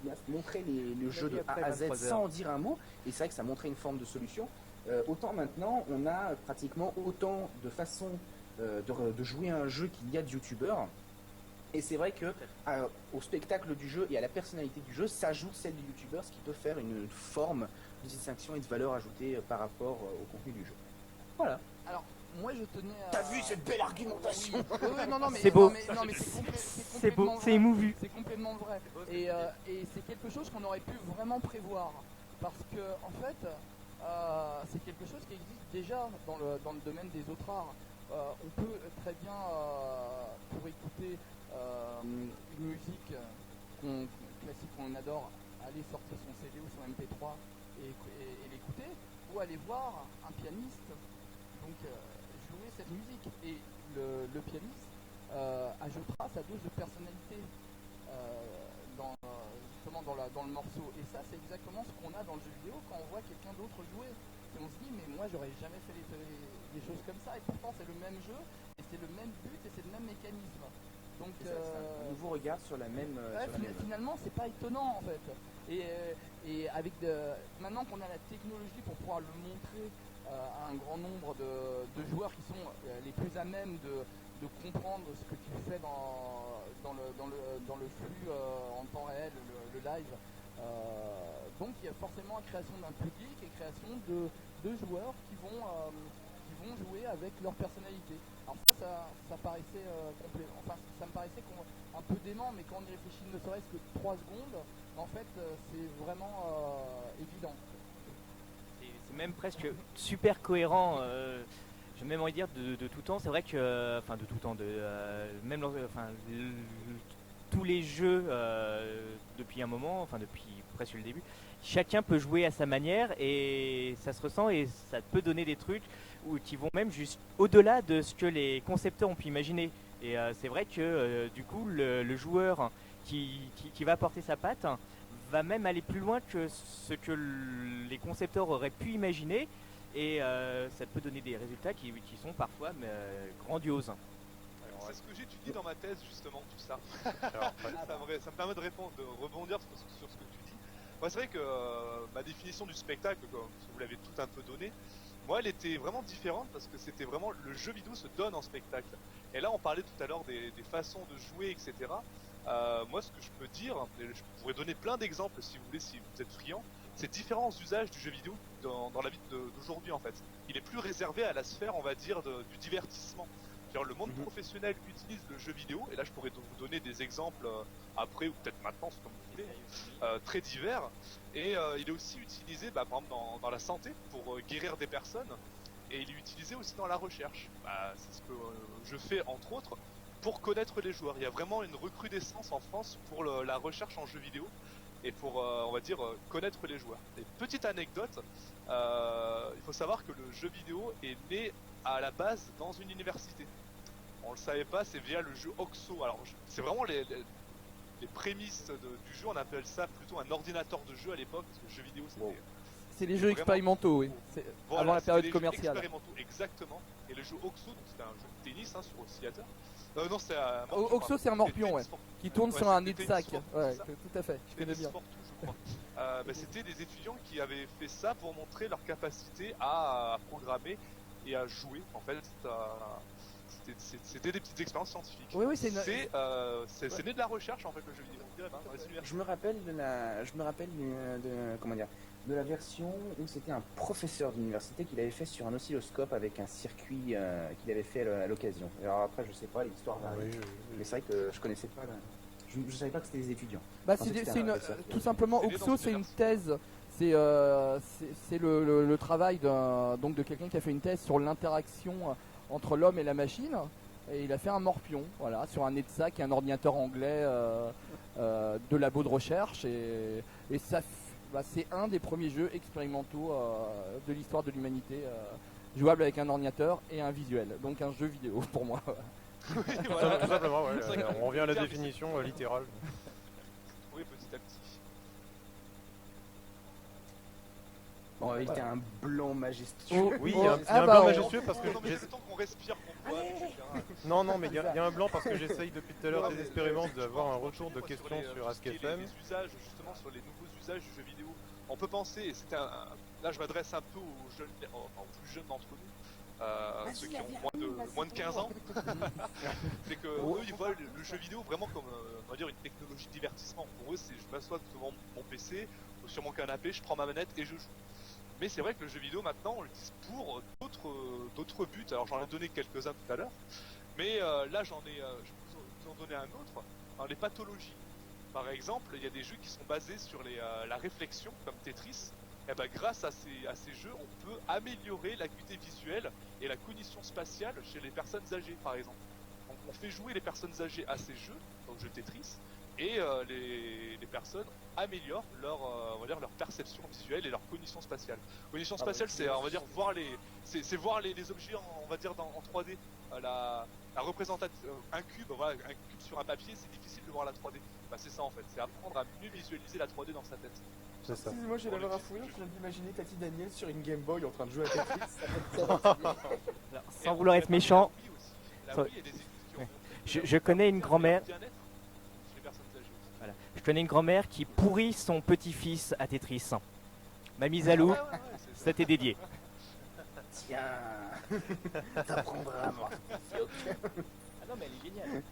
Speaker 4: vidéastes montraient les jeux de A à Z sans en dire un mot, et c'est vrai que ça montrait une forme de solution. Autant maintenant, on a pratiquement autant de façons de jouer à un jeu qu'il y a de youtubeurs. Et c'est vrai que au spectacle du jeu et à la personnalité du jeu s'ajoute celle du youtubeur, ce qui peut faire une forme de distinction et de valeur ajoutée par rapport au contenu du jeu. Voilà.
Speaker 1: Alors, moi je tenais à...
Speaker 4: T'as vu cette belle argumentation?
Speaker 1: Oui, non, mais,
Speaker 2: C'est beau.
Speaker 1: Non, mais
Speaker 2: C'est beau,
Speaker 1: complètement
Speaker 2: c'est
Speaker 1: vrai.
Speaker 2: émouvu.
Speaker 1: C'est complètement vrai. Et c'est quelque chose qu'on aurait pu vraiment prévoir. Parce que, en fait, c'est quelque chose qui existe déjà dans le domaine des autres arts. On peut très bien, pour écouter une musique classique qu'on adore, aller sortir son CD ou son MP3 et l'écouter, ou aller voir un pianiste donc jouer cette musique. Et le pianiste ajoutera sa dose de personnalité justement dans le morceau. Et ça, c'est exactement ce qu'on a dans le jeu vidéo quand on voit quelqu'un d'autre jouer. Et on se dit, mais moi, j'aurais jamais fait des choses comme ça. Et pourtant, c'est le même jeu, et c'est le même but, et c'est le même mécanisme. Donc,
Speaker 4: c'est un nouveau regard sur la même.
Speaker 1: Finalement, c'est pas étonnant en fait. Et avec maintenant qu'on a la technologie pour pouvoir le montrer à un grand nombre de joueurs qui sont les plus à même de comprendre ce que tu fais dans le flux en temps réel, le live. Donc il y a forcément la création d'un public et création de joueurs qui vont jouer avec leur personnalité. Alors ça paraissait ça me paraissait un peu dément, mais quand on y réfléchit ne serait-ce que 3 secondes, en fait c'est vraiment évident.
Speaker 2: C'est même presque super cohérent. J'ai même envie de dire de tout temps. C'est vrai que, enfin de tout temps, tous les jeux depuis un moment, enfin depuis presque le début, chacun peut jouer à sa manière et ça se ressent et ça peut donner des trucs qui vont même juste au-delà de ce que les concepteurs ont pu imaginer. Et c'est vrai que du coup le joueur qui va apporter sa patte va même aller plus loin que ce que les concepteurs auraient pu imaginer et ça peut donner des résultats qui sont parfois grandioses.
Speaker 6: C'est ce que j'étudie dans ma thèse justement, tout ça. Ça me permet de rebondir sur ce que tu dis. Moi c'est vrai que ma définition du spectacle, comme vous l'avez tout un peu donné, moi elle était vraiment différente parce que c'était vraiment le jeu vidéo se donne en spectacle. Et là on parlait tout à l'heure des façons de jouer, etc. Moi ce que je peux dire, je pourrais donner plein d'exemples si vous voulez, si vous êtes friand, c'est différents usages du jeu vidéo dans la vie d'aujourd'hui en fait. Il est plus réservé à la sphère, on va dire, du divertissement. C'est-à-dire, le monde professionnel utilise le jeu vidéo, et là je pourrais vous donner des exemples après ou peut-être maintenant, c'est comme vous voulez, très divers. Et il est aussi utilisé, par exemple, dans la santé pour guérir des personnes, et il est utilisé aussi dans la recherche. C'est ce que je fais entre autres pour connaître les joueurs. Il y a vraiment une recrudescence en France pour la recherche en jeu vidéo et pour, on va dire, connaître les joueurs. Et petite anecdote, il faut savoir que le jeu vidéo est né à la base dans une université. On le savait pas, c'est via le jeu Oxo. Alors c'est vraiment les prémices du jeu, on appelle ça plutôt un ordinateur de jeu à l'époque, parce que le jeu vidéo c'était...
Speaker 1: C'est les jeux expérimentaux, oui.
Speaker 6: Voilà,
Speaker 1: avant la période
Speaker 6: c'était les jeux
Speaker 1: commerciale.
Speaker 6: expérimentaux, exactement. Et le jeu Oxo, donc c'était un jeu de tennis sur oscillateur. Non, c'est un
Speaker 1: Oxo, c'est un morpion, ouais. Qui tourne sur un nid de sac. Ouais, tout à fait, je connais bien.
Speaker 6: Je crois. C'était des étudiants qui avaient fait ça pour montrer leur capacité à programmer et à jouer. En fait, c'était des petites expériences scientifiques.
Speaker 1: Oui, c'est
Speaker 6: né de la recherche en fait le jeu vidéo.
Speaker 4: Je me rappelle de la version où c'était un professeur d'université qui l'avait fait sur un oscilloscope avec un circuit qu'il avait fait à l'occasion. Alors après, je sais pas, l'histoire varie. Mais c'est vrai que je connaissais pas. Je savais pas que c'était des étudiants.
Speaker 1: Tout simplement, Oxo, c'est une thèse. C'est le travail de quelqu'un qui a fait une thèse sur l'interaction entre l'homme et la machine. Et il a fait un morpion, voilà, sur un nez de sac et un ordinateur anglais de labo de recherche. Et ça, c'est un des premiers jeux expérimentaux de l'histoire de l'humanité, jouable avec un ordinateur et un visuel. Donc un jeu vidéo pour moi.
Speaker 3: Oui, voilà. Tout simplement, ouais. On revient à la définition littérale.
Speaker 6: Oui, petit à petit.
Speaker 4: Bon, il y a un blanc majestueux.
Speaker 3: Oui, il y a un blanc majestueux parce que...
Speaker 6: j'ai le temps qu'on respire, qu'on boit, etc.
Speaker 3: Non, mais il y a un blanc parce que j'essaye depuis tout à l'heure désespérément d'avoir un retour de questions sur AskFM.
Speaker 6: Les usages, justement, sur les nouveaux usages du jeu vidéo. On peut penser, et là je m'adresse un peu aux plus jeunes d'entre nous, ceux qui ont moins de 15 ans, c'est que eux ils voient le jeu vidéo vraiment comme on va dire une technologie de divertissement. Pour eux, c'est je m'assois devant mon PC ou sur mon canapé, je prends ma manette et je joue. Mais c'est vrai que le jeu vidéo maintenant on l'utilise pour d'autres buts. Alors j'en ai donné quelques-uns tout à l'heure, mais là je vais vous en donner un autre, les pathologies. Par exemple, il y a des jeux qui sont basés sur la réflexion, comme Tetris. Et grâce à ces jeux, on peut améliorer l'acuité visuelle et la cognition spatiale chez les personnes âgées, par exemple. Donc, on fait jouer les personnes âgées à ces jeux, donc le jeu Tetris, et les personnes améliorent leur perception visuelle et leur cognition spatiale. Cognition spatiale, c'est on va dire voir les objets on va dire en 3D. La représentation, un cube sur un papier, c'est difficile de voir la 3D. C'est ça en fait, c'est apprendre à mieux visualiser la 3D dans sa tête.
Speaker 3: C'est ça.
Speaker 4: Moi j'ai l'avoir à fouiller, je viens d'imaginer Tati Daniel sur une Game Boy en train de jouer à Tetris.
Speaker 2: Alors, sans vouloir être méchant, je connais une grand-mère. Voilà. Je connais une grand-mère qui pourrit son petit-fils à Tetris. Mamie Zalou, ça t'est dédié.
Speaker 4: Tiens, t'apprendras à moi.
Speaker 2: Ah non mais elle est géniale.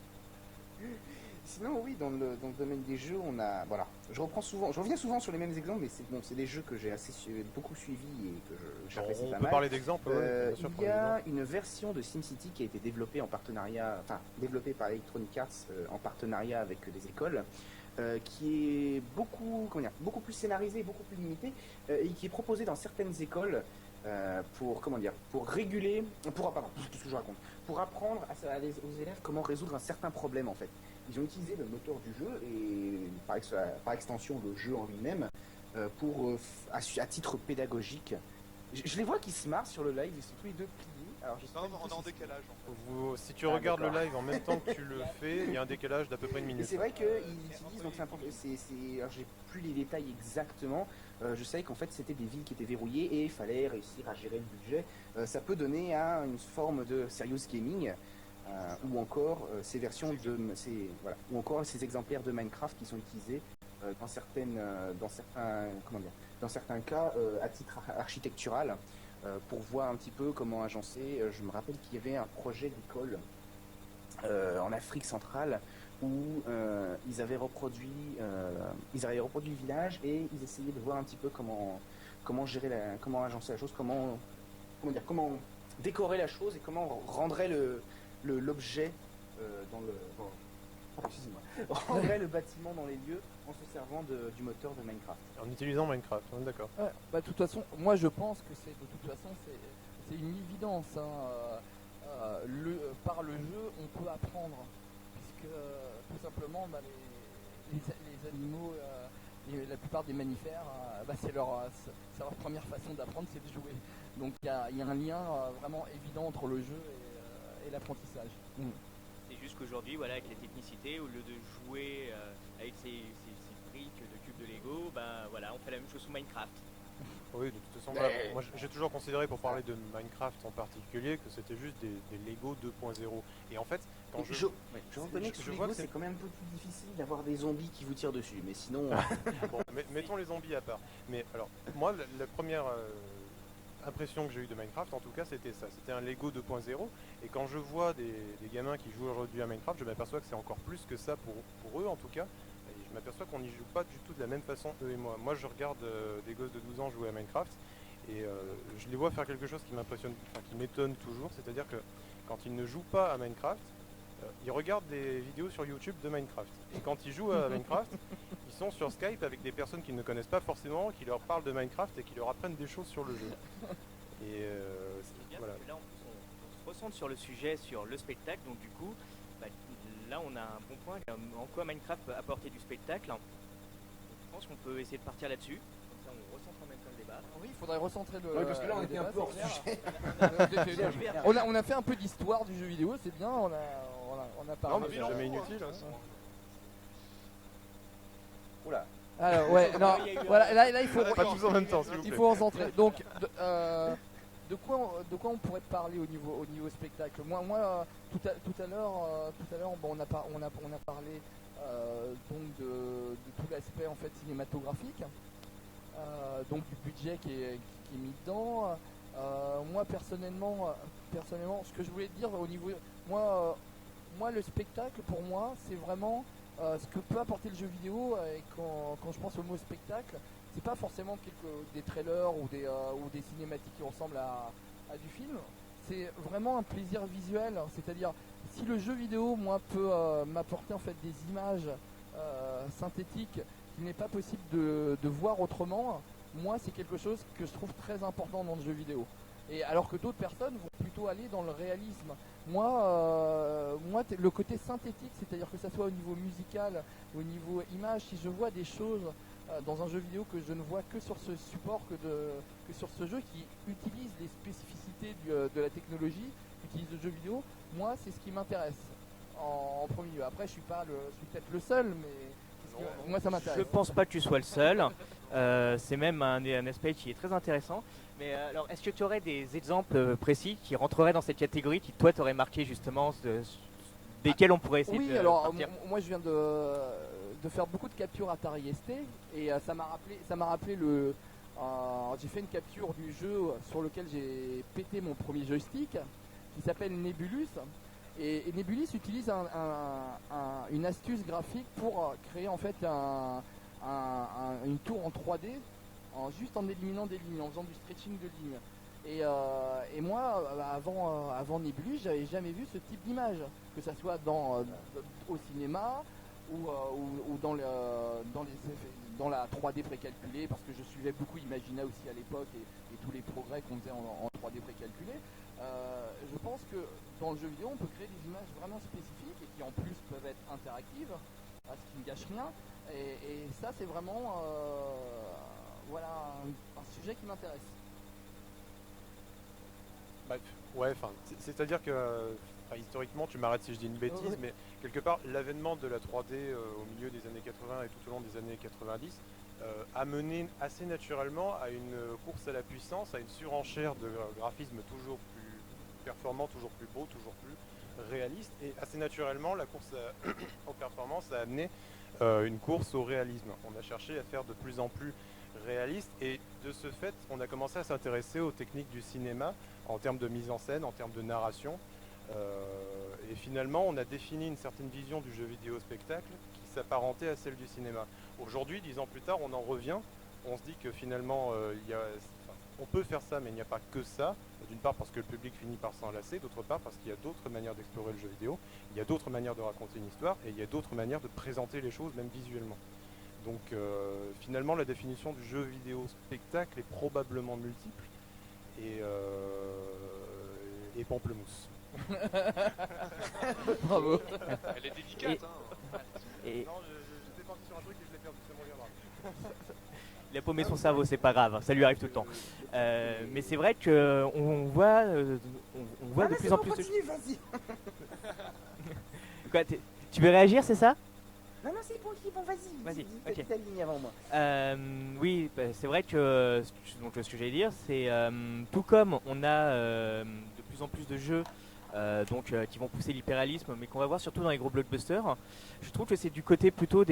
Speaker 4: Sinon oui, dans le domaine des jeux, on a voilà, je reviens souvent sur les mêmes exemples, mais c'est des jeux que j'ai beaucoup suivis et que j'apprécie pas mal.
Speaker 3: On peut parler d'exemples.
Speaker 4: Il y a une version de SimCity qui a été développée développée par Electronic Arts en partenariat avec des écoles, qui est beaucoup plus scénarisée, beaucoup plus limitée, et qui est proposée dans certaines écoles. Pour apprendre aux élèves comment résoudre un certain problème en fait. Ils ont utilisé le moteur du jeu et par extension le jeu en lui-même à titre pédagogique. Je les vois qui se marrent sur le live, ils sont tous les deux pliés. Alors,
Speaker 6: on est en décalage en fait.
Speaker 3: Si tu regardes le live en même temps que tu le fais, il y a un décalage d'à peu près une minute.
Speaker 4: Et c'est vrai qu'ils utilisent, donc alors j'ai plus les détails exactement, je savais qu'en fait c'était des villes qui étaient verrouillées et il fallait réussir à gérer le budget. Ça peut donner à une forme de serious gaming, ou encore ces exemplaires de Minecraft qui sont utilisés dans certains cas à titre architectural, pour voir un petit peu comment agencer. Je me rappelle qu'il y avait un projet d'école en Afrique centrale où ils avaient reproduit le village et ils essayaient de voir un petit peu comment agencer la chose, comment décorer la chose et comment rendrait l'objet dans le... excusez-moi. Rendrait le bâtiment dans les lieux en se servant du moteur de Minecraft.
Speaker 3: En utilisant Minecraft, on est d'accord.
Speaker 1: Ouais, bah, de toute façon, moi je pense que c'est de toute façon c'est une évidence. Hein. Par le jeu, on peut apprendre, puisque tout simplement, bah, les animaux, la plupart des mammifères, bah, c'est leur première façon d'apprendre, c'est de jouer. Donc il y a un lien vraiment évident entre le jeu et l'apprentissage.
Speaker 2: C'est juste qu'aujourd'hui, voilà, avec les technicités, au lieu de jouer avec ces briques de cubes de Lego, ben voilà, on fait la même chose sous Minecraft.
Speaker 3: Oui, de toute façon,
Speaker 4: Mais-
Speaker 3: moi j'ai toujours considéré, pour parler de Minecraft en particulier, que c'était juste des Lego 2.0. Et en fait, quand
Speaker 4: Je
Speaker 3: je
Speaker 4: reconnais que
Speaker 3: je
Speaker 4: sous
Speaker 3: vois
Speaker 4: Lego,
Speaker 3: que c'est-
Speaker 4: c'est quand même un peu plus difficile d'avoir des zombies qui vous tirent dessus, mais sinon...
Speaker 3: Bon, mettons les zombies à part. Mais alors, moi, la première impression que j'ai eue de Minecraft, en tout cas, c'était ça. C'était un Lego 2.0. Et quand je vois des gamins qui jouent aujourd'hui à Minecraft, je m'aperçois que c'est encore plus que ça pour eux, en tout cas. Et je m'aperçois qu'on n'y joue pas du tout de la même façon, eux et moi. Moi, je regarde des gosses de 12 ans jouer à Minecraft. Et je les vois faire quelque chose qui m'impressionne, enfin, qui m'étonne toujours. C'est-à-dire que quand ils ne jouent pas à Minecraft, ils regardent des vidéos sur YouTube de Minecraft. Et quand ils jouent à Minecraft, ils sont sur Skype avec des personnes qu'ils ne connaissent pas forcément, qui leur parlent de Minecraft et qui leur apprennent des choses sur le jeu. Et
Speaker 2: Ce qui est bien,
Speaker 3: voilà.
Speaker 2: c'est que là, on se recentre sur le sujet, sur le spectacle, donc du coup, bah, là, on a un bon point. En quoi Minecraft peut apporter du spectacle. Donc, je pense qu'on peut essayer de partir là-dessus. Comme ça, on recentre en même temps le débat.
Speaker 1: Oui, il faudrait recentrer le.
Speaker 4: Oui, parce que là, on
Speaker 1: le
Speaker 4: était un
Speaker 1: débat,
Speaker 4: peu hors
Speaker 1: c'est clair.
Speaker 4: sujet.
Speaker 1: On a fait un peu d'histoire du jeu vidéo, c'est bien, on a parlé.
Speaker 3: non, mais c'est jamais inutile. Hein.
Speaker 4: Oula.
Speaker 1: Alors, ouais, non, voilà, là il faut.
Speaker 3: Pas tous en même temps, s'il vous
Speaker 1: Il
Speaker 3: plaît.
Speaker 1: faut recentrer. Donc, de quoi on pourrait parler au niveau spectacle. Moi, tout à l'heure, bon, on a parlé donc de tout l'aspect en fait cinématographique, donc du budget qui est mis dedans. Moi personnellement, ce que je voulais dire au niveau, moi le spectacle pour moi c'est vraiment ce que peut apporter le jeu vidéo. Et quand je pense au mot spectacle, c'est pas forcément des trailers ou des cinématiques qui ressemblent à du film. C'est vraiment un plaisir visuel, c'est-à-dire si le jeu vidéo moi peut m'apporter en fait des images synthétiques qu'il n'est pas possible de voir autrement, moi c'est quelque chose que je trouve très important dans le jeu vidéo. Et alors que d'autres personnes vont plutôt aller dans le réalisme. Moi, le côté synthétique, c'est-à-dire que ça soit au niveau musical, au niveau image, si je vois des choses dans un jeu vidéo que je ne vois que sur ce support, que sur ce jeu qui utilise les spécificités de la technologie, utilise le jeu vidéo, moi c'est ce qui m'intéresse en premier lieu. Après je suis peut-être le seul, mais moi ça m'intéresse.
Speaker 2: Je pense pas que tu sois le seul. C'est même un aspect qui est très intéressant. Mais alors, est-ce que tu aurais des exemples précis qui rentreraient dans cette catégorie, qui toi t'aurais marqué justement, desquels on pourrait essayer
Speaker 1: Oui,
Speaker 2: de
Speaker 1: alors
Speaker 2: partir.
Speaker 1: moi je viens de faire beaucoup de captures Atari ST et ça m'a rappelé j'ai fait une capture du jeu sur lequel j'ai pété mon premier joystick qui s'appelle Nebulus. Et Nebulus utilise une astuce graphique pour créer en fait une tour en 3D juste en éliminant des lignes, en faisant du stretching de lignes. Et moi, avant Nebulus, j'avais jamais vu ce type d'image, que ça soit au cinéma ou dans la 3D précalculée, parce que je suivais beaucoup Imagina aussi à l'époque et tous les progrès qu'on faisait en 3D précalculé. Je pense que dans le jeu vidéo, on peut créer des images vraiment spécifiques et qui en plus peuvent être interactives, ce qui ne gâche rien. Et ça, c'est vraiment un sujet qui m'intéresse.
Speaker 3: Bah, ouais, enfin, c'est-à-dire que historiquement, tu m'arrêtes si je dis une bêtise,
Speaker 1: Ouais.
Speaker 3: mais quelque part, l'avènement de la 3D au milieu des années 80 et tout au long des années 90 a mené assez naturellement à une course à la puissance, à une surenchère de graphismes toujours plus performants, toujours plus beaux, toujours plus réalistes. Et assez naturellement, la course aux performances a amené une course au réalisme. On a cherché à faire de plus en plus réaliste et de ce fait, on a commencé à s'intéresser aux techniques du cinéma en termes de mise en scène, en termes de narration. Et finalement, on a défini une certaine vision du jeu vidéo spectacle qui s'apparentait à celle du cinéma. Aujourd'hui, 10 ans plus tard, on en revient. On se dit que finalement, on peut faire ça, mais il n'y a pas que ça. D'une part parce que le public finit par s'en lasser, d'autre part parce qu'il y a d'autres manières d'explorer le jeu vidéo, il y a d'autres manières de raconter une histoire, et il y a d'autres manières de présenter les choses, même visuellement. Donc finalement, la définition du jeu vidéo spectacle est probablement multiple, et pamplemousse.
Speaker 1: Bravo.
Speaker 6: Elle est délicate, hein.
Speaker 2: Et
Speaker 3: Non, j'étais parti sur un truc et je l'ai perdu, ça me reviendra.
Speaker 2: il a paumé son cerveau, c'est pas grave, ça lui arrive tout le temps. Mais c'est vrai que on voit de plus en plus de...
Speaker 4: Continue, vas-y.
Speaker 2: Quoi, tu veux réagir, c'est ça?
Speaker 4: Non, c'est bon, vas-y.
Speaker 2: Vas-y,
Speaker 4: T'as
Speaker 2: ok.
Speaker 4: dit ta ligne avant moi.
Speaker 2: Oui, bah, c'est vrai que donc, ce que j'allais dire, c'est tout comme on a de plus en plus de jeux qui vont pousser l'hyperréalisme, mais qu'on va voir surtout dans les gros blockbusters, je trouve que c'est du côté plutôt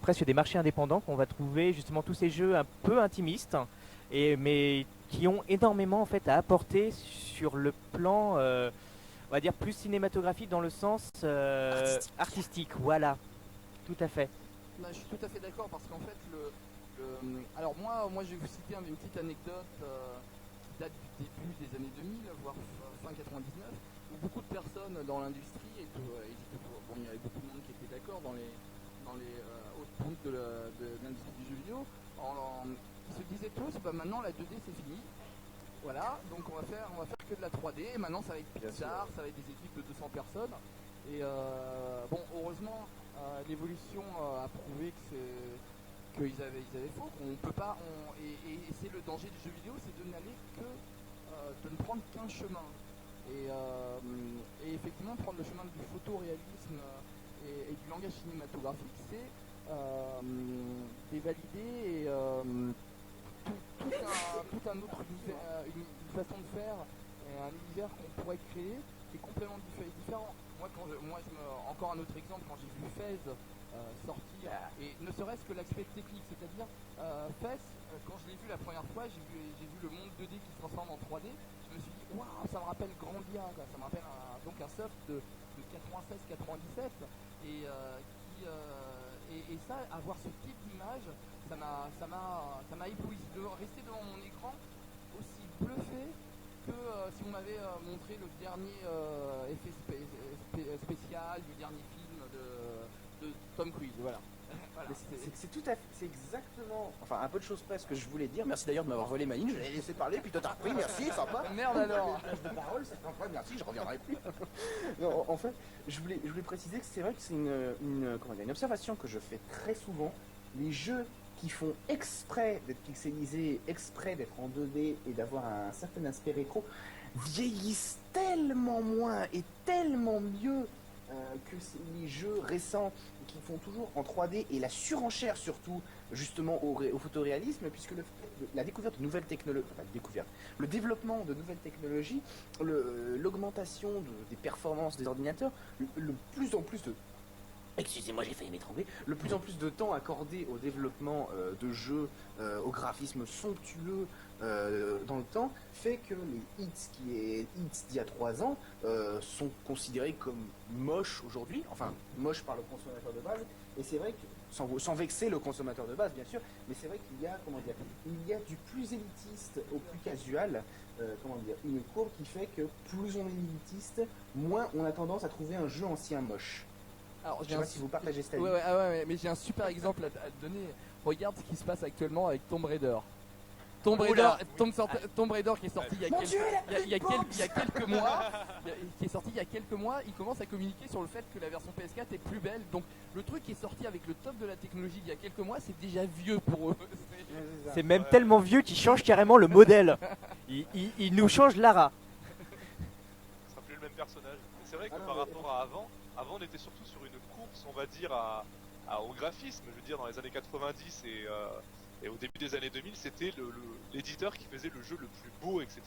Speaker 2: presque des marchés indépendants qu'on va trouver justement tous ces jeux un peu intimistes, mais qui ont énormément en fait à apporter sur le plan, on va dire plus cinématographique dans le sens artistique. Voilà, tout à fait.
Speaker 1: Bah, je suis tout à fait d'accord parce qu'en fait, alors moi je vais vous citer une petite anecdote qui date du début des années 2000, voire fin 99, où beaucoup de personnes dans l'industrie, il y avait beaucoup de monde qui était d'accord dans les hautes pointes de l'industrie du jeu vidéo, qui se disaient tous, bah, maintenant la 2D c'est fini. Voilà, donc on va faire que de la 3D, et maintenant ça va être Pixar, ça va être des équipes de 200 personnes. Et bon, heureusement, l'évolution a prouvé qu'ils avaient faux. On peut pas, et c'est le danger du jeu vidéo, c'est de n'aller que, de ne prendre qu'un chemin. Et effectivement, prendre le chemin du photoréalisme et du langage cinématographique, c'est dévalider tout un autre univers, une façon de faire, et un univers qu'on pourrait créer qui est complètement différent. Encore un autre exemple, quand j'ai vu Fez sortir, et ne serait-ce que l'aspect technique, c'est-à-dire Fez, quand je l'ai vu la première fois, j'ai vu le monde 2D qui se transforme en 3D, je me suis dit, waouh, ça me rappelle Grandia, quoi. Ça me rappelle donc un soft de 96-97, et ça, avoir ce type d'image, ça m'a ébloui. De rester devant mon écran aussi bluffé que si on m'avait montré le dernier effet spécial du dernier film de Tom Cruise. Voilà. Voilà.
Speaker 4: C'est tout à fait, c'est exactement, enfin un peu de choses près ce que je voulais dire. Merci d'ailleurs de m'avoir volé ma ligne, je l'ai laissé parler, puis toi t'as repris, merci, sympa.
Speaker 1: Merde alors.
Speaker 4: De parole, c'est sympa, merci, je reviendrai plus. Non, en fait, je voulais préciser que c'est vrai que c'est une observation que je fais très souvent. Les jeux qui font exprès d'être pixelisés, exprès d'être en 2D et d'avoir un certain aspect rétro, vieillissent tellement moins et tellement mieux que les jeux récents qui font toujours en 3D, et la surenchère surtout justement au photoréalisme, puisque la découverte de nouvelles technologies, le développement de nouvelles technologies, l'augmentation des performances des ordinateurs, le plus en plus de... Excusez-moi, j'ai failli m'étrangler. Le plus en plus de temps accordé au développement de jeux, au graphisme somptueux dans le temps, fait que les hits d'il y a 3 ans sont considérés comme moches aujourd'hui, enfin moches par le consommateur de base. Et c'est vrai que, sans vexer le consommateur de base bien sûr, mais c'est vrai qu'il y a, il y a du plus élitiste au plus casual, une courbe qui fait que plus on est élitiste, moins on a tendance à trouver un jeu ancien moche. Alors, je sais pas si vous partagez cet avis.
Speaker 1: Ouais, mais j'ai un super exemple à te donner. Regarde ce qui se passe actuellement avec Tomb Raider. Tomb Raider qui est sorti il y a quelques mois, il commence à communiquer sur le fait que la version PS4 est plus belle. Donc le truc qui est sorti avec le top de la technologie il y a quelques mois, c'est déjà vieux pour eux.
Speaker 2: C'est même tellement vieux qu'il change carrément le modèle. Il nous change Lara.
Speaker 6: Ce sera plus le même personnage. Mais c'est vrai que par rapport à avant on était surtout sur une course, on va dire, au graphisme. Je veux dire, dans les années 90 et au début des années 2000, c'était l'éditeur qui faisait le jeu le plus beau, etc.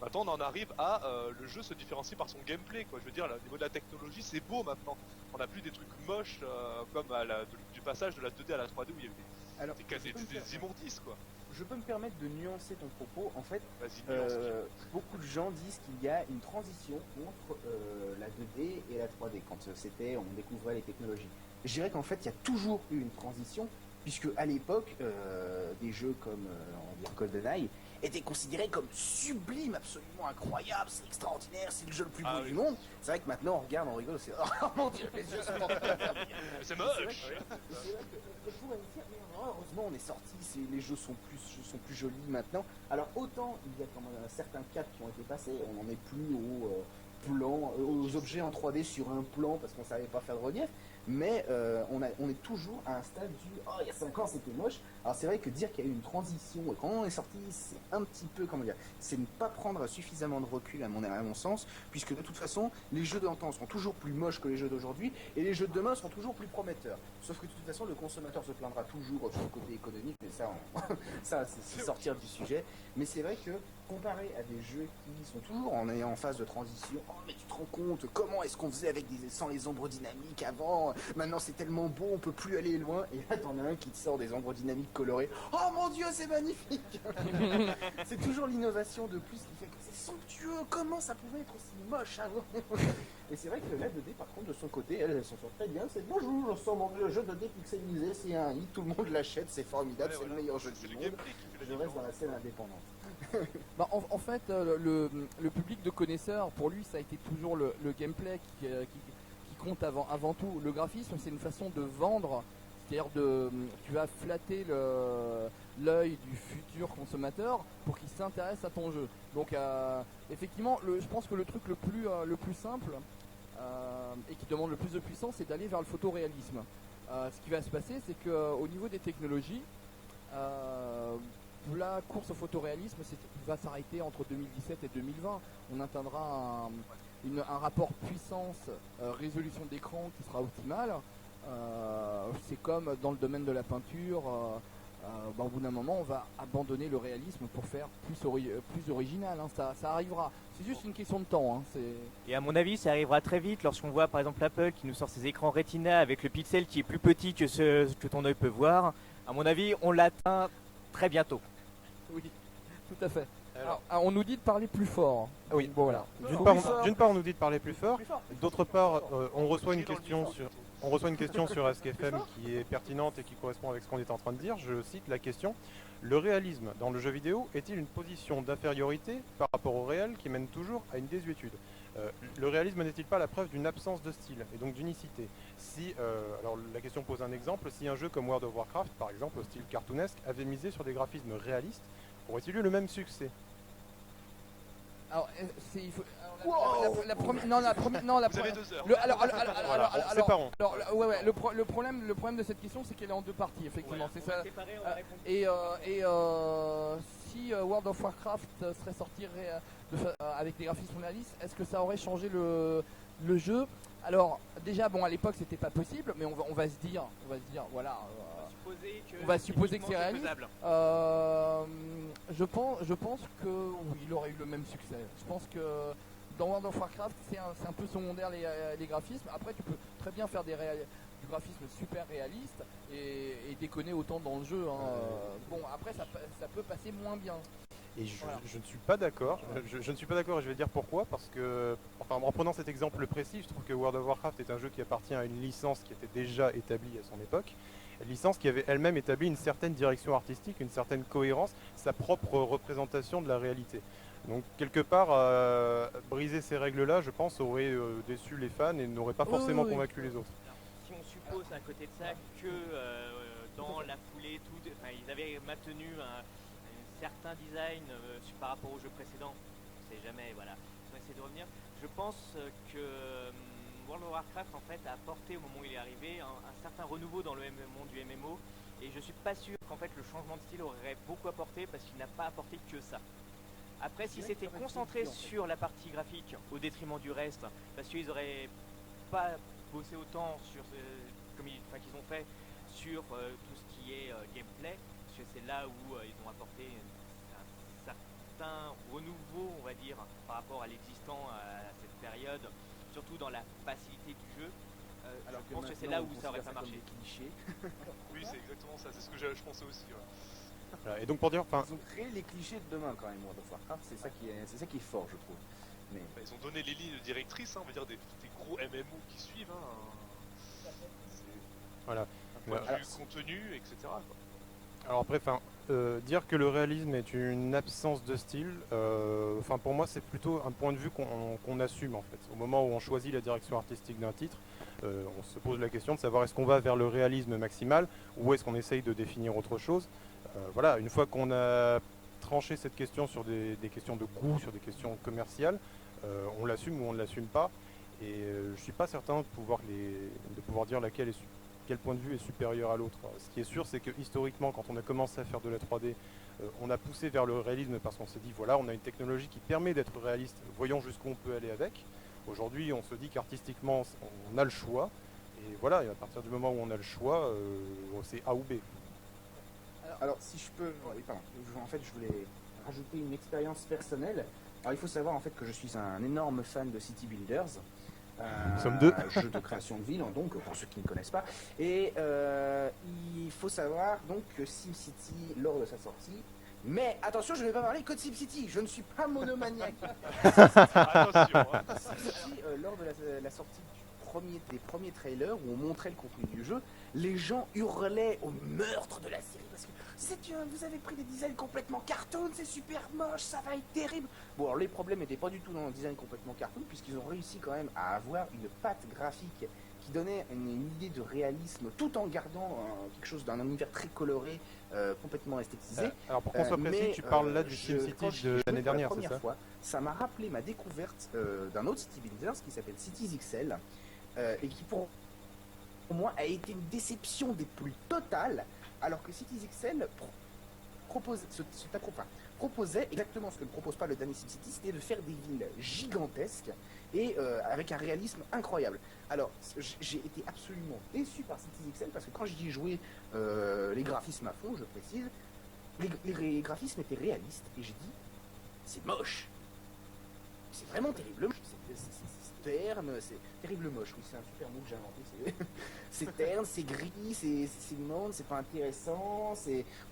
Speaker 6: Maintenant, on en arrive à le jeu se différencie par son gameplay, quoi. Je veux dire, au niveau de la technologie, c'est beau maintenant. On n'a plus des trucs moches comme du passage de la 2D à la 3D où il y avait des immondices, quoi.
Speaker 4: Je peux me permettre de nuancer ton propos. En fait,
Speaker 6: nuance.
Speaker 4: beaucoup de gens disent qu'il y a une transition entre la 2D et la 3D quand on découvrait les technologies. Je dirais qu'en fait, il y a toujours eu une transition, puisque à l'époque, des jeux comme GoldenEye était considéré comme sublime, absolument incroyable, c'est extraordinaire, c'est le jeu le plus beau
Speaker 6: Ah
Speaker 4: du
Speaker 6: oui.
Speaker 4: monde. C'est vrai que maintenant on regarde, on rigole, c'est oh mon dieu, les yeux sont
Speaker 6: Mais c'est moche.
Speaker 4: heureusement on est sorti, les jeux sont plus jolis maintenant. Alors autant il y a quand même certains caps qui ont été passés, on n'en est plus aux objets en 3D sur un plan parce qu'on savait pas faire de relief, mais on est toujours à un stade du oh il y a 5 ans c'était moche. Alors c'est vrai que dire qu'il y a eu une transition et quand on est sorti c'est un petit peu c'est ne pas prendre suffisamment de recul à mon sens, puisque de toute façon les jeux d'antan seront toujours plus moches que les jeux d'aujourd'hui et les jeux de demain seront toujours plus prometteurs. Sauf que de toute façon le consommateur se plaindra toujours sur le côté économique, mais ça c'est sortir du sujet. Mais c'est vrai que comparé à des jeux qui sont toujours en phase de transition, oh mais tu te rends compte comment est-ce qu'on faisait sans les ombres dynamiques avant, maintenant c'est tellement beau on peut plus aller loin, et là t'en as un qui te sort des ombres dynamiques colorées, oh mon dieu c'est magnifique. C'est toujours l'innovation de plus qui fait que c'est somptueux, comment ça pouvait être aussi moche avant. Et c'est vrai que la 2D par contre de son côté elle s'en sort très bien, c'est bonjour je sors mon jeu 2D pixelisé, c'est un hit, tout le monde l'achète, c'est formidable, c'est le meilleur jeu
Speaker 6: C'est
Speaker 4: du
Speaker 6: le
Speaker 4: monde,
Speaker 6: gameplay qui fait
Speaker 4: je
Speaker 6: la
Speaker 4: reste dans
Speaker 6: différence.
Speaker 4: la scène indépendante.
Speaker 1: Bah, en fait, le public de connaisseurs, pour lui, ça a été toujours le gameplay qui compte avant tout. Le graphisme, c'est une façon de vendre, c'est-à-dire tu vas flatter l'œil du futur consommateur pour qu'il s'intéresse à ton jeu. Donc, effectivement, je pense que le truc le plus simple et qui demande le plus de puissance, c'est d'aller vers le photoréalisme. Ce qui va se passer, c'est qu'au niveau des technologies, la course au photoréalisme va s'arrêter entre 2017 et 2020. On atteindra un rapport puissance résolution d'écran qui sera optimal. C'est comme dans le domaine de la peinture, au bout d'un moment on va abandonner le réalisme pour faire plus original, hein. Ça arrivera, c'est juste une question de temps, hein.
Speaker 2: Et à mon avis, ça arrivera très vite lorsqu'on voit par exemple Apple qui nous sort ses écrans Retina avec le pixel qui est plus petit que ce que ton œil peut voir. À mon avis, on l'atteint très bientôt.
Speaker 1: Oui, tout à fait.
Speaker 3: Alors,
Speaker 1: On nous dit de parler plus fort.
Speaker 3: oui,
Speaker 1: Bon, voilà.
Speaker 3: D'une part, on nous dit de parler plus fort. D'autre part, on reçoit une question sur AskFM qui est pertinente et qui correspond avec ce qu'on est en train de dire. Je cite la question. Le réalisme dans le jeu vidéo est-il une position d'infériorité par rapport au réel qui mène toujours à une désuétude ? Le réalisme n'est-il pas la preuve d'une absence de style et donc d'unicité ? Alors la question pose un exemple. Si un jeu comme World of Warcraft, par exemple, au style cartoonesque, avait misé sur des graphismes réalistes, aurait-il eu le même succès ?
Speaker 1: Alors, la première.
Speaker 6: Vous avez 2 heures.
Speaker 3: Voilà, séparons.
Speaker 1: Alors, le problème de cette question, c'est qu'elle est en deux parties, effectivement. C'est ça. Si World of Warcraft serait sorti avec des graphismes réalistes, est-ce que ça aurait changé le jeu? Alors, déjà, bon, à l'époque, c'était pas possible, mais on va se dire, voilà. On va supposer que c'est réaliste. Je pense que oui, il aurait eu le même succès. Je pense que dans World of Warcraft, c'est un peu secondaire les graphismes. Après, tu peux très bien faire du graphisme super réaliste et déconner autant dans le jeu, hein. Bon, après, ça peut passer moins bien.
Speaker 3: Et
Speaker 1: Voilà.
Speaker 3: je ne suis pas d'accord. Je ne suis pas d'accord et je vais dire pourquoi. Parce que, enfin, en prenant cet exemple précis, je trouve que World of Warcraft est un jeu qui appartient à une licence qui était déjà établie à son époque. Une licence qui avait elle-même établi une certaine direction artistique, une certaine cohérence, sa propre représentation de la réalité. Donc quelque part, briser ces règles-là, je pense, aurait déçu les fans et n'aurait pas forcément
Speaker 1: oui.
Speaker 3: convaincu les autres.
Speaker 2: Si on suppose à côté de ça que dans la foulée, ils avaient maintenu un certain design par rapport au jeu précédent, on sait jamais, voilà, ils vont essayer de revenir. Je pense que World of Warcraft en fait a apporté au moment où il est arrivé un certain renouveau dans le monde du MMO, et je suis pas sûr qu'en fait le changement de style aurait beaucoup apporté parce qu'il n'a pas apporté que ça. Après, si c'était concentré sur la partie graphique au détriment du reste, parce qu'ils auraient pas bossé autant sur qu'ils ont fait sur tout ce qui est gameplay, parce que c'est là où ils ont apporté un certain renouveau, on va dire, par rapport à l'existant à cette période, surtout dans la facilité du jeu.
Speaker 4: Alors
Speaker 2: je pense que c'est là où ça aurait pas marché.
Speaker 6: Oui, c'est exactement ça, c'est ce que je pensais aussi. Ouais.
Speaker 3: Voilà, et donc pour dire, enfin,
Speaker 4: Ils ont créé les clichés de demain quand même, World of Warcraft, c'est ça qui est fort, je trouve. Mais
Speaker 6: Bah, ils ont donné les lignes directrices, hein, on va dire des gros MMO qui suivent. Hein. C'est
Speaker 3: voilà.
Speaker 6: un point de
Speaker 3: Alors,
Speaker 6: vue contenu, etc. Quoi.
Speaker 3: Alors après, dire que le réalisme est une absence de style, pour moi c'est plutôt un point de vue qu'on assume en fait. Au moment où on choisit la direction artistique d'un titre, on se pose la question de savoir est-ce qu'on va vers le réalisme maximal ou est-ce qu'on essaye de définir autre chose. Voilà, une fois qu'on a tranché cette question sur des questions de goût, sur des questions commerciales, on l'assume ou on ne l'assume pas. Et je ne suis pas certain de pouvoir dire quel point de vue est supérieur à l'autre. Ce qui est sûr, c'est que historiquement, quand on a commencé à faire de la 3D, on a poussé vers le réalisme parce qu'on s'est dit, voilà, on a une technologie qui permet d'être réaliste, voyons jusqu'où on peut aller avec. Aujourd'hui, on se dit qu'artistiquement, on a le choix. Et voilà, et à partir du moment où on a le choix, c'est A ou B.
Speaker 4: Alors, si je peux, oui, pardon. En fait, je voulais rajouter une expérience personnelle. Alors, il faut savoir en fait que je suis un énorme fan de City Builders.
Speaker 3: Nous sommes deux.
Speaker 4: Jeu de création de ville, donc pour ceux qui ne connaissent pas. Et il faut savoir donc que SimCity, lors de sa sortie, mais attention, je ne vais pas parler que de SimCity, je ne suis pas monomaniaque.
Speaker 6: Attention, hein.
Speaker 4: SimCity, lors de la sortie des premiers trailers où on montrait le contenu du jeu, les gens hurlaient au meurtre de la série parce que vous avez pris des designs complètement cartoon, c'est super moche, ça va être terrible. Bon, alors les problèmes n'étaient pas du tout dans le design complètement cartoon puisqu'ils ont réussi quand même à avoir une patte graphique qui donnait une idée de réalisme tout en gardant quelque chose d'un univers très coloré, complètement esthétisé.
Speaker 3: Alors pour qu'on soit précis, tu parles là du SimCity de l'année dernière, c'est ça?
Speaker 4: Ça m'a rappelé ma découverte d'un autre City Builders qui s'appelle Cities XL et qui pour moi a été une déception des plus totales, alors que Cities XL proposait exactement ce que ne propose pas le dernier SimCity, c'était de faire des villes gigantesques et avec un réalisme incroyable. Alors j'ai été absolument déçu par Cities XL parce que quand j'y ai joué les graphismes à fond, je précise, les graphismes étaient réalistes et j'ai dit c'est moche, c'est vraiment terrible, c'est terne, c'est terrible moche, oui c'est un super mot que j'ai inventé, c'est terne, c'est gris, c'est immonde, c'est pas intéressant,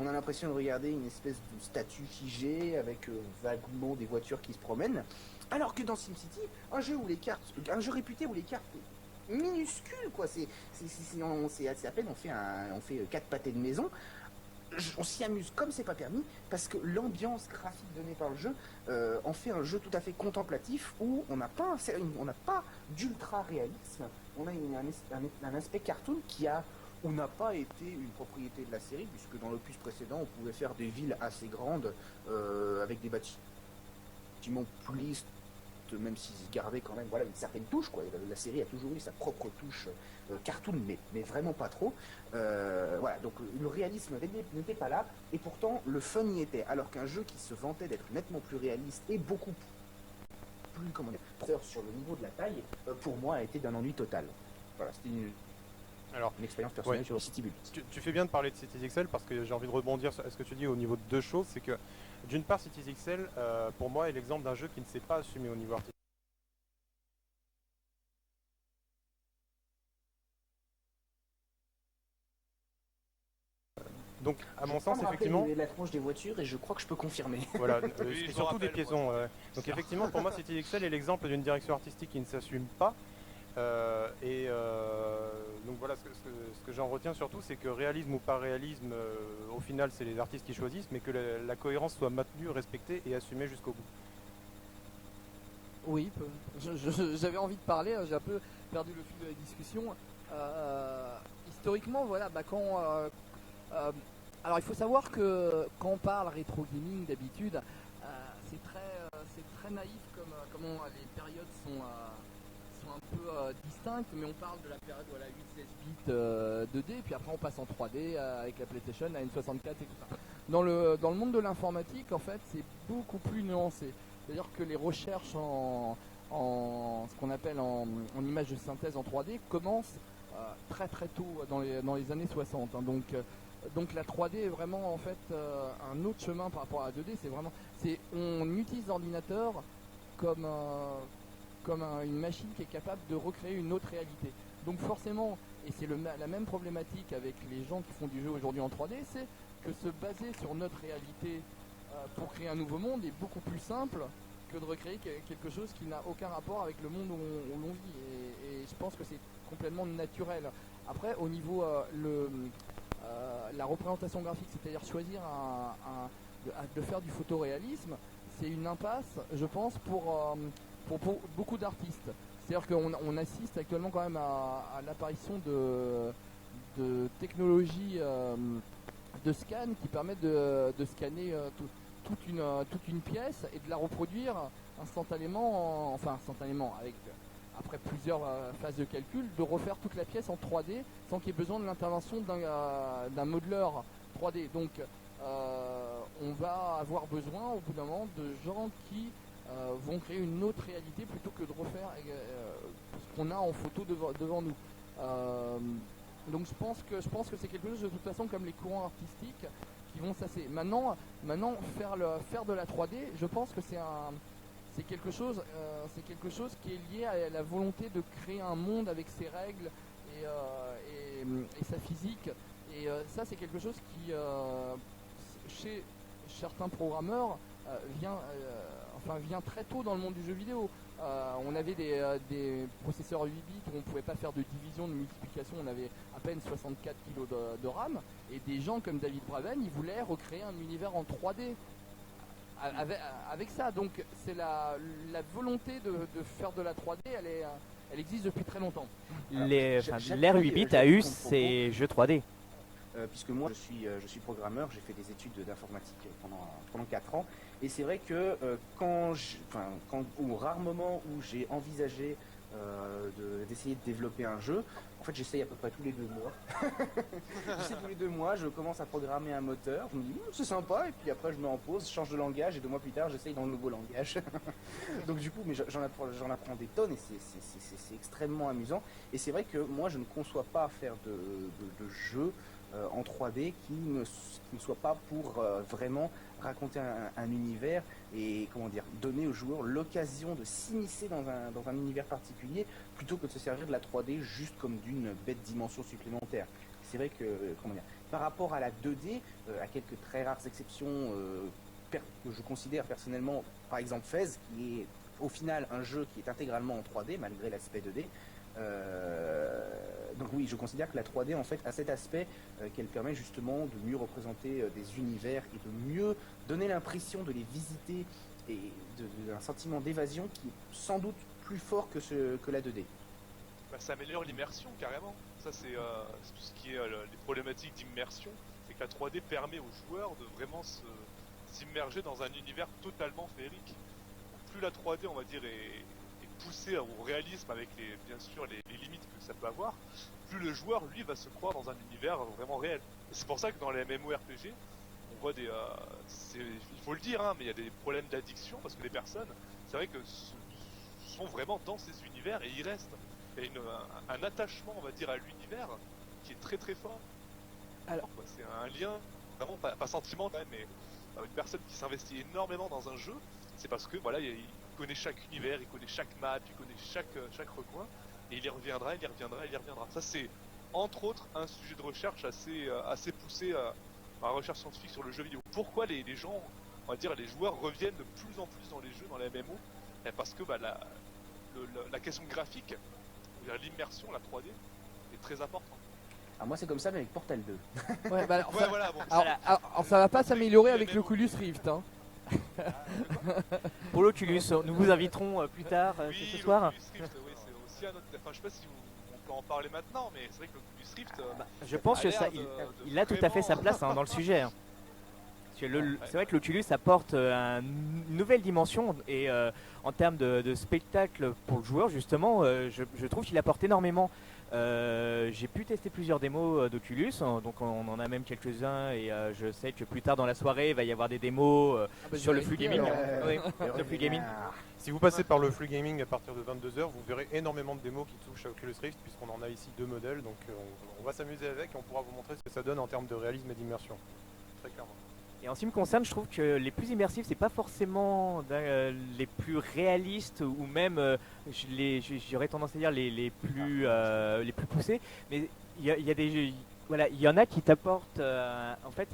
Speaker 4: on a l'impression de regarder une espèce de statue figée avec vaguement des voitures qui se promènent, alors que dans SimCity, un jeu réputé où les cartes minuscules quoi, c'est à peine on fait 4 pâtés de maison. On s'y amuse comme c'est pas permis parce que l'ambiance graphique donnée par le jeu en fait un jeu tout à fait contemplatif où on n'a pas d'ultra réalisme, on a un aspect cartoon où n'a pas été une propriété de la série puisque dans l'opus précédent on pouvait faire des villes assez grandes avec des bâtiments plus lisses, même s'ils gardaient quand même une certaine touche quoi. La série a toujours eu sa propre touche cartoon mais vraiment pas trop. Donc le réalisme n'était pas là et pourtant le fun y était, alors qu'un jeu qui se vantait d'être nettement plus réaliste et beaucoup plus sur le niveau de la taille, pour moi a été d'un ennui total. Voilà, c'était une expérience personnelle sur City Builders.
Speaker 3: Tu fais bien de parler de Cities XL parce que j'ai envie de rebondir sur ce que tu dis au niveau de deux choses. C'est que d'une part Cities XL pour moi est l'exemple d'un jeu qui ne s'est pas assumé au niveau artistique. Donc, à mon sens, effectivement,
Speaker 4: la tronche des voitures et je crois que je peux confirmer.
Speaker 3: voilà,
Speaker 6: Oui,
Speaker 3: et
Speaker 6: je
Speaker 3: surtout
Speaker 6: me
Speaker 3: des
Speaker 6: rappelle,
Speaker 3: piétons.
Speaker 6: moi.
Speaker 3: Donc, effectivement, pour moi, Cities XL est l'exemple d'une direction artistique qui ne s'assume pas. Donc voilà, ce que j'en retiens surtout, c'est que réalisme ou pas réalisme, au final, c'est les artistes qui choisissent, mais que la cohérence soit maintenue, respectée et assumée jusqu'au bout.
Speaker 1: Oui, j'avais envie de parler, j'ai un peu perdu le fil de la discussion. Historiquement, voilà, alors il faut savoir que quand on parle rétro gaming d'habitude, c'est très naïf comme les périodes sont un peu distinctes, mais on parle de la période 8-16 bits 2D, puis après on passe en 3D avec la PlayStation, la N64 et tout ça. Dans le monde de l'informatique, en fait, c'est beaucoup plus nuancé. C'est-à-dire que les recherches en ce qu'on appelle en images de synthèse en 3D commencent très très tôt dans les années 60. Hein. Donc la 3D est vraiment en fait un autre chemin par rapport à la 2D. On utilise l'ordinateur comme une machine qui est capable de recréer une autre réalité. Donc forcément, et c'est la même problématique avec les gens qui font du jeu aujourd'hui en 3D, c'est que se baser sur notre réalité pour créer un nouveau monde est beaucoup plus simple que de recréer quelque chose qui n'a aucun rapport avec le monde où l'on vit. Et je pense que c'est complètement naturel. Après, au niveau la représentation graphique, c'est-à-dire choisir de faire du photoréalisme, c'est une impasse, je pense, pour beaucoup d'artistes. C'est-à-dire qu'on assiste actuellement quand même à l'apparition de technologies de scan qui permettent de scanner toute une pièce et de la reproduire instantanément, après plusieurs phases de calcul, de refaire toute la pièce en 3D sans qu'il y ait besoin de l'intervention d'un modeleur 3D. Donc on va avoir besoin au bout d'un moment de gens qui vont créer une autre réalité plutôt que de refaire ce qu'on a en photo devant nous. Donc je pense que c'est quelque chose de toute façon comme les courants artistiques qui vont s'asser. Maintenant faire de la 3D, je pense que c'est quelque chose qui est lié à la volonté de créer un monde avec ses règles et sa physique. Et ça c'est quelque chose qui chez certains programmeurs vient très tôt dans le monde du jeu vidéo. On avait des processeurs 8 bits où on ne pouvait pas faire de division, de multiplication, on avait à peine 64 kg de RAM, et des gens comme David Braben, ils voulaient recréer un univers en 3D avec ça. Donc c'est la volonté de faire de la 3D, elle existe depuis très longtemps.
Speaker 2: L'ère 8 bits a eu ses jeux 3D.
Speaker 8: Puisque moi je suis programmeur, j'ai fait des études d'informatique pendant 4 ans, et c'est vrai que au rare moment où j'ai envisagé d'essayer de développer un jeu, en fait j'essaye à peu près tous les 2 mois. J'essaie tous les 2 mois, je commence à programmer un moteur, je me dis c'est sympa, et puis après je mets en pause, je change de langage, et 2 mois plus tard j'essaye dans le nouveau langage. Donc du coup, mais j'en apprends des tonnes, et c'est extrêmement amusant. Et c'est vrai que moi je ne conçois pas faire de jeux en 3D qui ne soit pas pour vraiment raconter un univers et donner aux joueurs l'occasion de s'immiscer dans un univers particulier plutôt que de se servir de la 3D juste comme d'une bête dimension supplémentaire. C'est vrai que par rapport à la 2D, à quelques très rares exceptions que je considère personnellement, par exemple FaZe, qui est au final un jeu qui est intégralement en 3D malgré l'aspect 2D. Donc oui, je considère que la 3D en fait a cet aspect qu'elle permet justement de mieux représenter des univers et de mieux donner l'impression de les visiter et d'un sentiment d'évasion qui est sans doute plus fort que la 2D.
Speaker 6: Ça améliore l'immersion carrément. Ça c'est tout ce qui est les problématiques d'immersion, c'est que la 3D permet aux joueurs de vraiment s'immerger dans un univers totalement féerique. Plus la 3D on va dire est poussé au réalisme avec bien sûr les limites que ça peut avoir, plus le joueur lui va se croire dans un univers vraiment réel. C'est pour ça que dans les MMORPG on voit il faut le dire mais il y a des problèmes d'addiction parce que les personnes c'est vrai que sont vraiment dans ces univers et y restent. Il y a un attachement on va dire à l'univers qui est très très fort. Alors c'est un lien vraiment pas sentimental mais une personne qui s'investit énormément dans un jeu, c'est parce que voilà il connaît chaque univers, il connaît chaque map, il connaît chaque recoin, et il y reviendra. Ça c'est entre autres un sujet de recherche assez poussé à la recherche scientifique sur le jeu vidéo. Pourquoi les gens, on va dire les joueurs reviennent de plus en plus dans les jeux, dans les MMO? Parce que la question graphique, l'immersion, la 3D est très importante.
Speaker 8: Moi c'est comme ça mais avec Portal 2.
Speaker 1: Ouais, alors,
Speaker 6: Ouais, voilà, bon.
Speaker 1: alors, ça va pas s'améliorer avec l'Oculus Rift.
Speaker 2: Pour l'Oculus, nous vous inviterons plus tard ce soir.
Speaker 6: L'Oculus Rift, oui, c'est aussi un autre. Enfin, je sais pas si on peut en parler maintenant, mais c'est vrai que l'Oculus Rift.
Speaker 2: Je pense que il a tout à fait sa place dans le sujet. C'est vrai que l'Oculus apporte une nouvelle dimension et en termes de spectacle pour le joueur, justement, je trouve qu'il apporte énormément. J'ai pu tester plusieurs démos d'Oculus, donc on en a même quelques-uns et je sais que plus tard dans la soirée il va y avoir des démos sur le flux gaming. Le flux gaming.
Speaker 3: Si vous passez par le flux gaming à partir de 22h, vous verrez énormément de démos qui touchent à Oculus Rift puisqu'on en a ici 2 modèles, donc on va s'amuser avec et on pourra vous montrer ce que ça donne en termes de réalisme et d'immersion. Très clairement.
Speaker 2: Et en ce qui me concerne, je trouve que les plus immersifs, c'est pas forcément les plus réalistes ou même, j'aurais tendance à dire les plus poussés. Mais il y a des jeux, voilà, il y en a qui t'apportent en fait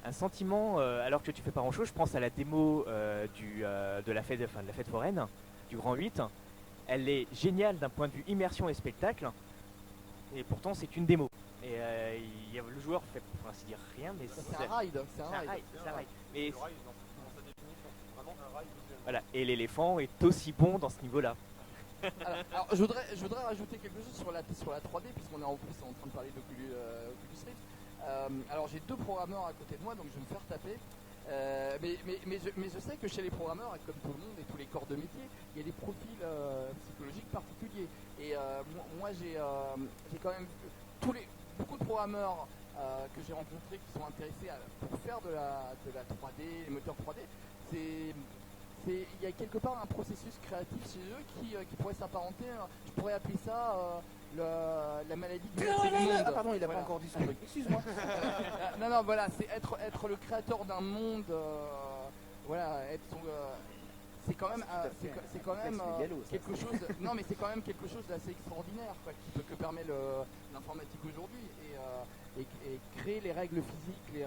Speaker 2: un sentiment alors que tu fais pas grand chose. Je pense à la démo de la fête foraine du Grand 8. Elle est géniale d'un point de vue immersion et spectacle. Et pourtant, c'est qu'une démo. Et le joueur fait, pour ainsi dire, rien, mais
Speaker 1: C'est un ride, c'est un ride.
Speaker 2: c'est un ride. Mais
Speaker 3: Le rail, dans sa définition, c'est vraiment un rail visuel.
Speaker 2: voilà, et l'éléphant est aussi bon dans ce niveau-là.
Speaker 1: Alors, je voudrais rajouter quelque chose sur la 3D, puisqu'on est en plus en train de parler d'Oculus Rift. Alors j'ai 2 programmeurs à côté de moi, donc je vais me faire taper. Mais je sais que chez les programmeurs, comme tout le monde et tous les corps de métier, il y a des profils psychologiques particuliers. Et moi j'ai quand même beaucoup de programmeurs que j'ai rencontrés qui sont intéressés pour faire de la 3D, les moteurs 3D. Il y a quelque part un processus créatif chez eux qui pourrait s'apparenter, je pourrais appeler ça la maladie du monde.
Speaker 8: Ah pardon, il a
Speaker 1: Voilà.
Speaker 8: pas encore dit ce truc. Excuse-moi.
Speaker 1: Non, voilà, c'est être le créateur d'un monde, voilà, c'est quand même, c'est quand même quelque chose. Non, mais c'est quand même quelque chose d'assez extraordinaire, quoi, que permet l'informatique aujourd'hui et créer les règles physiques,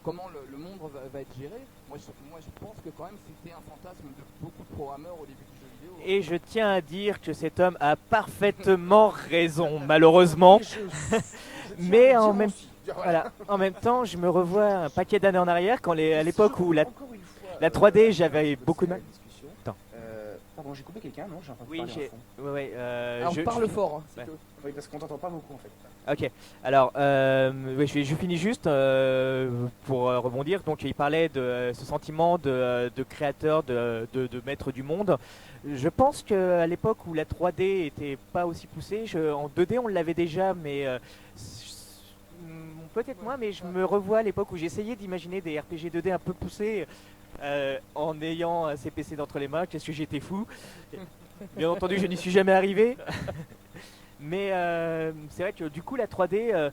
Speaker 1: comment le monde va être géré. Moi, je pense que quand même c'était un fantasme de beaucoup de programmeurs au début du jeu vidéo.
Speaker 2: Et je tiens à dire que cet homme a parfaitement raison, malheureusement. Mais en même temps, je me revois un paquet d'années en arrière, quand à l'époque où la 3D, j'avais beaucoup de mal. Attends.
Speaker 8: Pardon, j'ai coupé quelqu'un, non? J'ai entendu
Speaker 2: Oui,
Speaker 8: parler en fond.
Speaker 1: Alors, parle fort, hein, c'est
Speaker 2: Ouais.
Speaker 1: tout.
Speaker 8: Oui, parce qu'on t'entend pas beaucoup en fait.
Speaker 2: Ok, alors je finis juste pour rebondir. Donc il parlait de ce sentiment de créateur, de maître du monde. Je pense qu'à l'époque où la 3D était pas aussi poussée, en 2D on l'avait déjà, mais peut-être moins, mais je me revois à l'époque où j'essayais d'imaginer des RPG 2D un peu poussés en ayant un CPC d'entre les mains. Qu'est-ce que j'étais fou. Bien entendu, je n'y suis jamais arrivé. Mais c'est vrai que du coup la 3D,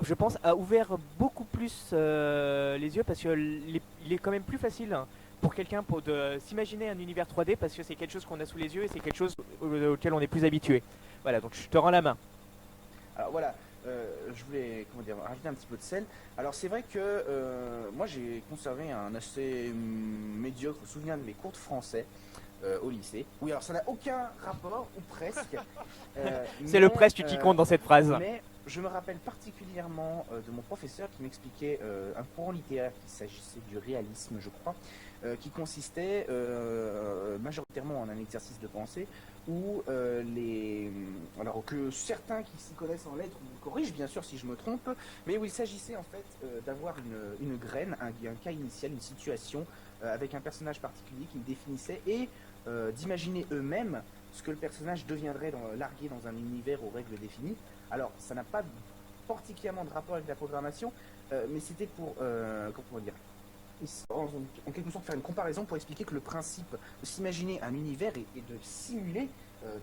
Speaker 2: je pense, a ouvert beaucoup plus les yeux parce qu'il est quand même plus facile pour quelqu'un de s'imaginer un univers 3D parce que c'est quelque chose qu'on a sous les yeux et c'est quelque chose auquel on est plus habitué. Voilà, donc je te rends la main.
Speaker 8: Alors voilà, je voulais rajouter un petit peu de sel. Alors c'est vrai que moi j'ai conservé un assez médiocre souvenir de mes cours de français au lycée. Oui, alors ça n'a aucun rapport, ou presque.
Speaker 2: C'est le presque qui compte dans cette phrase.
Speaker 8: Mais je me rappelle particulièrement de mon professeur qui m'expliquait un courant littéraire qui s'agissait du réalisme, je crois, qui consistait majoritairement en un exercice de pensée où alors que certains qui s'y connaissent en lettres me corrigent bien sûr si je me trompe, mais où il s'agissait en fait d'avoir une graine, un cas initial, une situation avec un personnage particulier qu'ils définissaient et d'imaginer eux-mêmes ce que le personnage deviendrait largué dans un univers aux règles définies. Alors ça n'a pas particulièrement de rapport avec la programmation, mais c'était pour comment dire, en quelque sorte faire une comparaison pour expliquer que le principe de s'imaginer un univers et de simuler,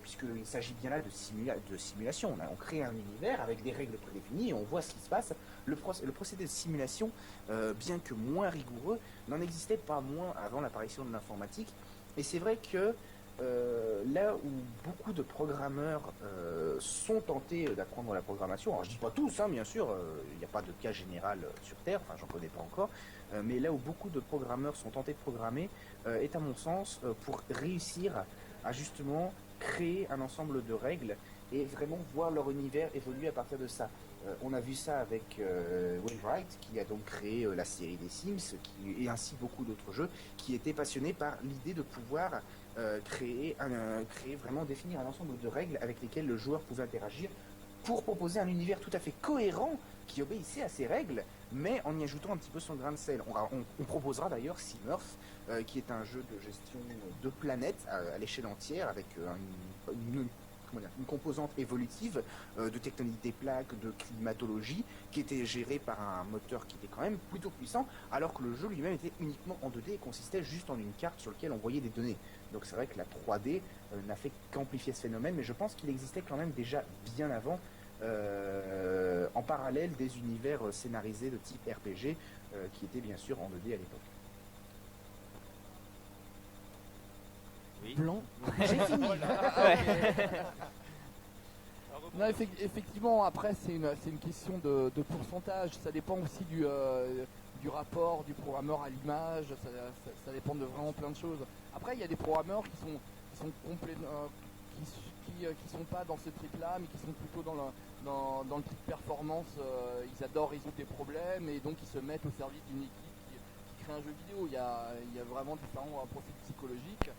Speaker 8: puisqu'il s'agit bien là de simulation, on crée un univers avec des règles prédéfinies et on voit ce qui se passe. Le procédé de simulation, bien que moins rigoureux, n'en existait pas moins avant l'apparition de l'informatique. Et c'est vrai que là où beaucoup de programmeurs sont tentés d'apprendre la programmation, alors je dis pas tous, hein, bien sûr, il n'y a pas de cas général sur Terre, enfin j'en connais pas encore, mais là où beaucoup de programmeurs sont tentés de programmer est à mon sens pour réussir à justement créer un ensemble de règles et vraiment voir leur univers évoluer à partir de ça. On a vu ça avec Wainwright qui a donc créé la série des Sims et ainsi beaucoup d'autres jeux qui étaient passionnés par l'idée de pouvoir vraiment définir un ensemble de règles avec lesquelles le joueur pouvait interagir pour proposer un univers tout à fait cohérent qui obéissait à ces règles mais en y ajoutant un petit peu son grain de sel. On proposera d'ailleurs Simurf qui est un jeu de gestion de planètes à l'échelle entière avec une composante évolutive de tectonique des plaques, de climatologie, qui était gérée par un moteur qui était quand même plutôt puissant, alors que le jeu lui-même était uniquement en 2D et consistait juste en une carte sur laquelle on voyait des données. Donc c'est vrai que la 3D n'a fait qu'amplifier ce phénomène, mais je pense qu'il existait quand même déjà bien avant, en parallèle des univers scénarisés de type RPG, qui étaient bien sûr en 2D à l'époque.
Speaker 2: Oui.
Speaker 1: Blanc.
Speaker 8: J'ai fini.
Speaker 1: Non, effectivement, après c'est une question de pourcentage, ça dépend aussi du rapport du programmeur à l'image, ça dépend de vraiment plein de choses. Après il y a des programmeurs qui sont complètement qui sont pas dans ce trip-là, mais qui sont plutôt dans le trip performance. Ils adorent résoudre des problèmes et donc ils se mettent au service d'une équipe qui crée un jeu vidéo. Il y a vraiment différents profils psychologiques.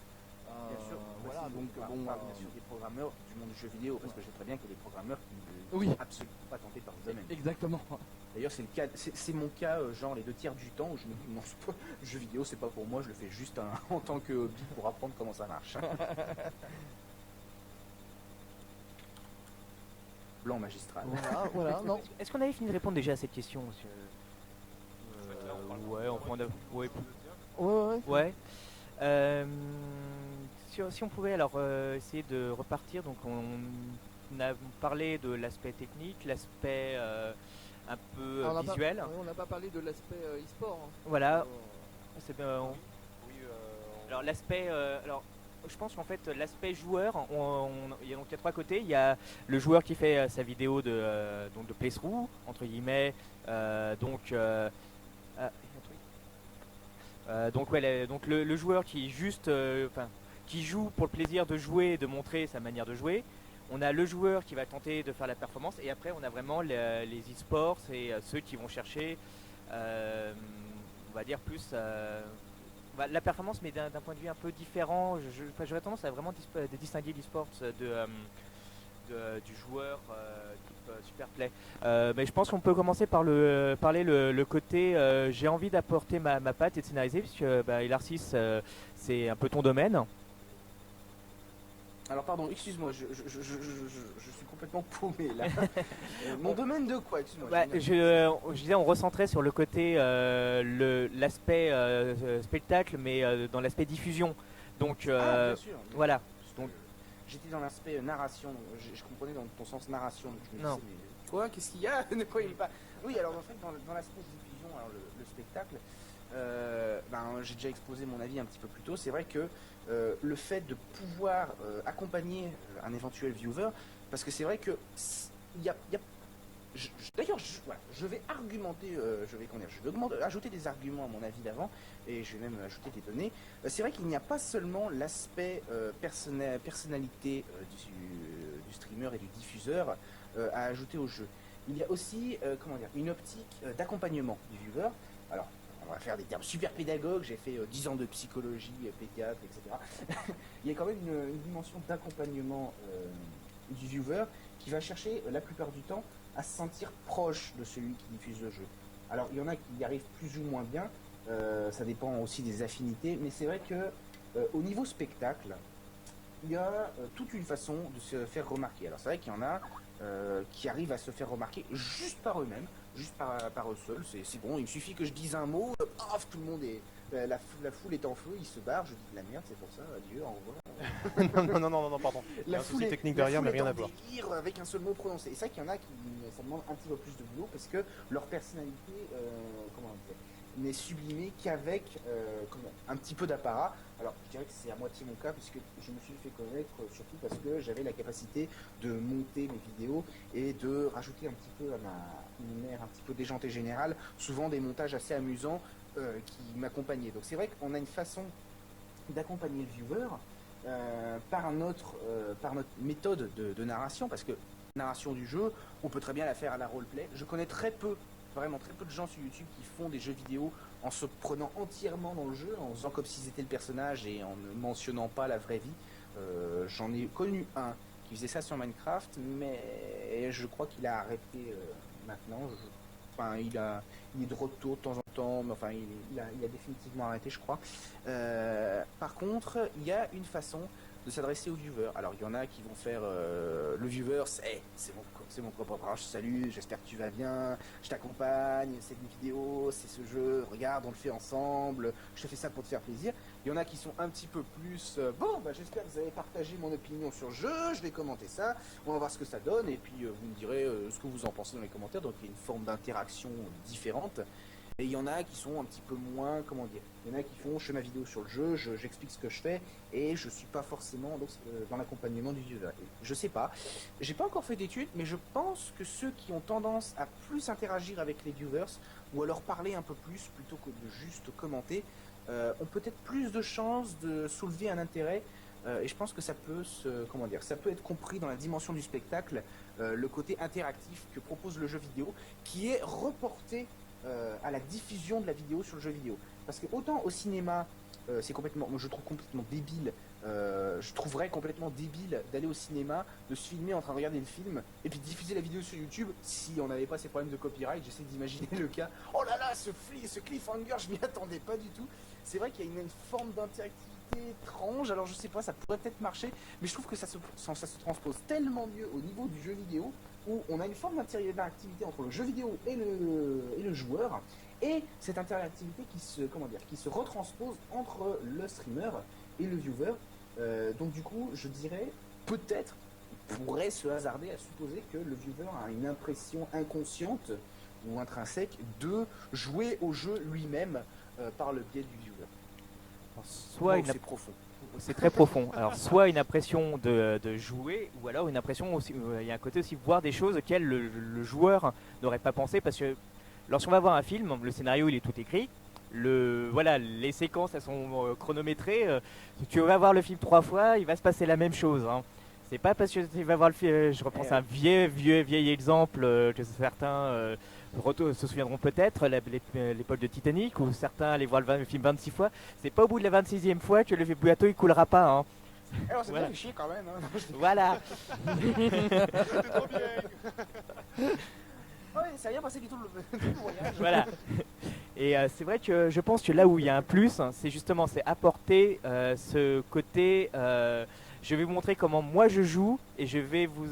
Speaker 8: Bien sûr,
Speaker 1: voilà, donc
Speaker 8: on parle bien sûr des programmeurs du monde du jeu vidéo, parce que je sais très bien qu'il y a des programmeurs qui ne
Speaker 1: Oui.
Speaker 8: sont absolument pas tentés par ce domaine.
Speaker 1: Exactement.
Speaker 8: D'ailleurs, c'est mon cas, genre les 2 tiers du temps où je me dis non, le jeu vidéo c'est pas pour moi, je le fais juste en tant que hobby pour apprendre comment ça marche. Blanc magistral.
Speaker 1: Voilà, non.
Speaker 2: Est-ce qu'on avait fini de répondre déjà à cette question, monsieur Ouais, on prend ouais.
Speaker 1: Ouais.
Speaker 2: Ouais. Si on pouvait alors essayer de repartir, donc on a parlé de l'aspect technique, l'aspect un peu visuel.
Speaker 1: On n'a pas parlé de l'aspect e-sport. Hein.
Speaker 2: Voilà. C'est bien.
Speaker 3: Oui,
Speaker 2: Alors l'aspect, je pense qu'en fait l'aspect joueur, il y a donc il y a 3 côtés. Il y a le joueur qui fait sa vidéo de playthrough entre guillemets, donc le joueur qui juste, qui joue pour le plaisir de jouer et de montrer sa manière de jouer. On a le joueur qui va tenter de faire la performance et après on a vraiment les e-sports et ceux qui vont chercher, on va dire plus la performance, mais d'un point de vue un peu différent. J'aurais tendance à vraiment distinguer l'e-sports du joueur type Superplay. Mais je pense qu'on peut commencer par parler le côté j'ai envie d'apporter ma patte et de scénariser, puisque Elarsis, c'est un peu ton domaine.
Speaker 8: Alors pardon, excuse-moi, je suis complètement paumé là. Mon domaine de quoi, excuse-moi.
Speaker 2: Je disais, on recentrait sur le côté l'aspect spectacle, mais dans l'aspect diffusion. Donc
Speaker 8: bien sûr.
Speaker 2: voilà.
Speaker 8: Donc j'étais dans l'aspect narration, je comprenais dans ton sens narration. Donc je me
Speaker 2: Non.
Speaker 8: disais, mais quoi, qu'est-ce qu'il y a? De quoi il est pas? Oui, alors en fait dans l'aspect diffusion, alors le spectacle, j'ai déjà exposé mon avis un petit peu plus tôt. C'est vrai que le fait de pouvoir accompagner un éventuel viewer, parce que c'est vrai que d'ailleurs je vais argumenter, je vais ajouter des arguments à mon avis d'avant, et je vais même ajouter des données. C'est vrai qu'il n'y a pas seulement l'aspect personnalité du streamer et du diffuseur à ajouter au jeu. Il y a aussi une optique d'accompagnement du viewer. Alors on va faire des termes super pédagogues, j'ai fait 10 ans de psychologie, pédiatre, etc. Il y a quand même une dimension d'accompagnement du viewer qui va chercher la plupart du temps à se sentir proche de celui qui diffuse le jeu. Alors il y en a qui y arrivent plus ou moins bien, ça dépend aussi des affinités, mais c'est vrai que au niveau spectacle, il y a toute une façon de se faire remarquer. Alors c'est vrai qu'il y en a qui arrivent à se faire remarquer juste par eux-mêmes, juste par eux seuls. C'est bon, il me suffit que je dise un mot, paf, tout le monde est... La foule est en feu, ils se barrent, je dis de la merde, c'est pour ça, adieu, au revoir.
Speaker 3: non, pardon. Il y a un souci technique
Speaker 8: la
Speaker 3: derrière, mais
Speaker 8: foule est
Speaker 3: rien
Speaker 8: en
Speaker 3: à voir.
Speaker 8: délire avec un seul mot prononcé. Et c'est vrai qu'il y en a qui ça demande un petit peu plus de boulot parce que leur personnalité, n'est sublimée qu'avec un petit peu d'apparat. Alors je dirais que c'est à moitié mon cas puisque je me suis fait connaître surtout parce que j'avais la capacité de monter mes vidéos et de rajouter un petit peu à mon air un petit peu déjanté général, souvent des montages assez amusants qui m'accompagnaient. Donc c'est vrai qu'on a une façon d'accompagner le viewer par notre méthode de narration, parce que la narration du jeu, on peut très bien la faire à la roleplay. Je connais vraiment très peu de gens sur YouTube qui font des jeux vidéo en se prenant entièrement dans le jeu, en faisant comme s'ils étaient le personnage et en ne mentionnant pas la vraie vie. J'en ai connu un qui faisait ça sur Minecraft, mais je crois qu'il a arrêté maintenant. Il est de retour de temps en temps, mais enfin il a définitivement arrêté, je crois. Par contre, il y a une façon de s'adresser aux viewers. Alors il y en a qui vont faire le viewer, c'est mon propre proche, salut, j'espère que tu vas bien, je t'accompagne, c'est une vidéo, c'est ce jeu, regarde, on le fait ensemble, je te fais ça pour te faire plaisir. Il y en a qui sont un petit peu plus, j'espère que vous avez partagé mon opinion sur le jeu, je vais commenter ça, on va voir ce que ça donne, et puis vous me direz ce que vous en pensez dans les commentaires. Donc il y a une forme d'interaction différente. Et il y en a qui sont un petit peu moins, il y en a qui font, je fais ma vidéo sur le jeu, j'explique ce que je fais, et je suis pas forcément dans l'accompagnement du viewer. Je sais pas, j'ai pas encore fait d'études, mais je pense que ceux qui ont tendance à plus interagir avec les viewers, ou à leur parler un peu plus, plutôt que de juste commenter, ont peut-être plus de chances de soulever un intérêt et je pense que ça peut ça peut être compris dans la dimension du spectacle, le côté interactif que propose le jeu vidéo, qui est reporté à la diffusion de la vidéo sur le jeu vidéo. Parce que autant au cinéma, c'est complètement, moi je trouve complètement débile. Je trouverais complètement débile d'aller au cinéma, de se filmer en train de regarder le film et puis de diffuser la vidéo sur YouTube si on n'avait pas ces problèmes de copyright. J'essaie d'imaginer le cas. Oh là là, ce cliffhanger, je m'y attendais pas du tout. C'est vrai qu'il y a une forme d'interactivité étrange. Alors je sais pas, ça pourrait peut-être marcher, mais je trouve que ça se transpose tellement mieux au niveau du jeu vidéo où on a une forme d'interactivité entre le jeu vidéo et le joueur. Et cette interactivité qui se retranspose entre le streamer et le viewer. Donc du coup, je dirais, peut-être, on pourrait se hasarder à supposer que le viewer a une impression inconsciente ou intrinsèque de jouer au jeu lui-même par le biais du viewer.
Speaker 2: Soit
Speaker 8: c'est profond.
Speaker 2: C'est très profond. Alors, soit une impression de jouer, ou alors une impression aussi. Il y a un côté aussi voir des choses auxquelles le joueur n'aurait pas pensé, parce que lorsqu'on va voir un film, le scénario il est tout écrit. Voilà, les séquences elles sont chronométrées. Tu vas voir le film 3 fois, il va se passer la même chose. Hein. C'est pas parce que tu vas voir le film. Je repense à un vieil exemple que certains se souviendront peut-être, l'époque de Titanic, où certains allaient voir le film 26 fois. C'est pas au bout de la 26e fois que le bateau il coulera pas. Hein.
Speaker 4: Alors, c'est
Speaker 2: Voilà.
Speaker 4: bien fait chier quand même. Hein.
Speaker 2: Voilà.
Speaker 3: C'était trop bien.
Speaker 8: Ouais, ça a bien passé du tout le voyage.
Speaker 2: Voilà. Et c'est vrai que je pense que là où il y a un plus, hein, c'est justement apporter ce côté. Je vais vous montrer comment moi je joue et je vais vous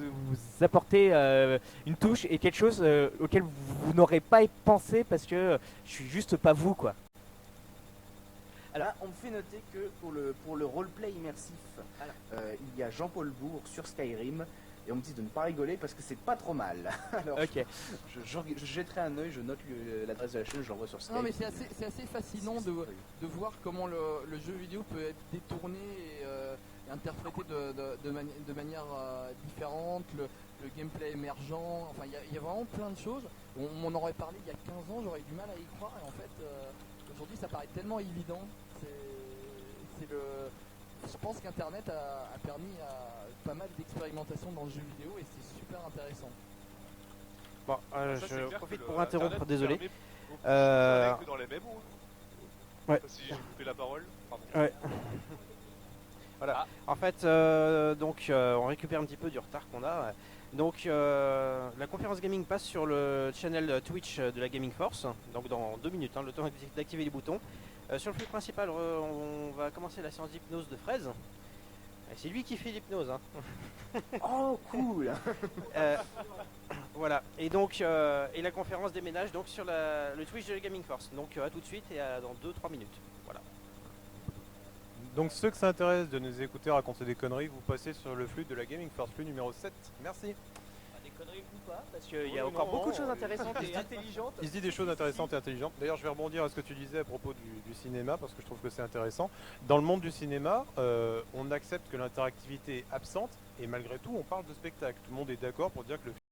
Speaker 2: apporter une touche et quelque chose auquel vous n'aurez pas pensé parce que je suis juste pas vous quoi.
Speaker 8: Alors, on me fait noter que pour le roleplay immersif, il y a Jean-Paul Bourg sur Skyrim. Et on me dit de ne pas rigoler parce que c'est pas trop mal. Alors,
Speaker 2: Ok.
Speaker 8: je jetterai un œil, je note l'adresse de la chaîne, je l'envoie sur Skype.
Speaker 1: Non mais c'est assez fascinant de voir comment le jeu vidéo peut être détourné et interprété de manière différente, le gameplay émergent, enfin il y a vraiment plein de choses. On m'en aurait parlé il y a 15 ans, j'aurais eu du mal à y croire et en fait aujourd'hui ça paraît tellement évident. Je pense qu'Internet a permis pas mal d'expérimentation dans le jeu vidéo et c'est super intéressant.
Speaker 5: Bon,
Speaker 6: Ça, c'est
Speaker 5: je
Speaker 6: clair
Speaker 5: profite
Speaker 6: que
Speaker 5: pour
Speaker 6: le
Speaker 5: interrompre,
Speaker 6: Internet
Speaker 5: désolé.
Speaker 6: permet beaucoup plus
Speaker 5: Euh,
Speaker 6: de que dans les MMO.
Speaker 5: Ouais.
Speaker 6: Si j'ai coupé la parole, pardon.
Speaker 5: Ouais. Voilà. En fait, on récupère un petit peu du retard qu'on a. Donc, la conférence gaming passe sur le channel Twitch de la Gaming Force. Donc, dans 2 minutes, le temps d'activer les boutons. Sur le flux principal, on va commencer la séance d'hypnose de Fraise. Et c'est lui qui fait l'hypnose. Hein.
Speaker 8: Oh, cool.
Speaker 5: Voilà. Et donc, et la conférence déménage donc sur le Twitch de la Gaming Force. Donc, à tout de suite et dans 2-3 minutes. Voilà.
Speaker 3: Donc ceux que ça intéresse de nous écouter raconter des conneries, vous passez sur le flux de la Gaming Force, flux numéro 7. Merci.
Speaker 2: Des conneries ou pas, parce qu'il y a
Speaker 3: Oui,
Speaker 2: encore
Speaker 3: non,
Speaker 2: beaucoup de choses
Speaker 3: non,
Speaker 2: intéressantes
Speaker 3: il
Speaker 2: et
Speaker 3: se dit-
Speaker 2: intelligentes.
Speaker 3: Il se dit des choses intéressantes et intelligentes. D'ailleurs, je vais rebondir à ce que tu disais à propos du cinéma, parce que je trouve que c'est intéressant. Dans le monde du cinéma, on accepte que l'interactivité est absente, et malgré tout, on parle de spectacle. Tout le monde est d'accord pour dire que le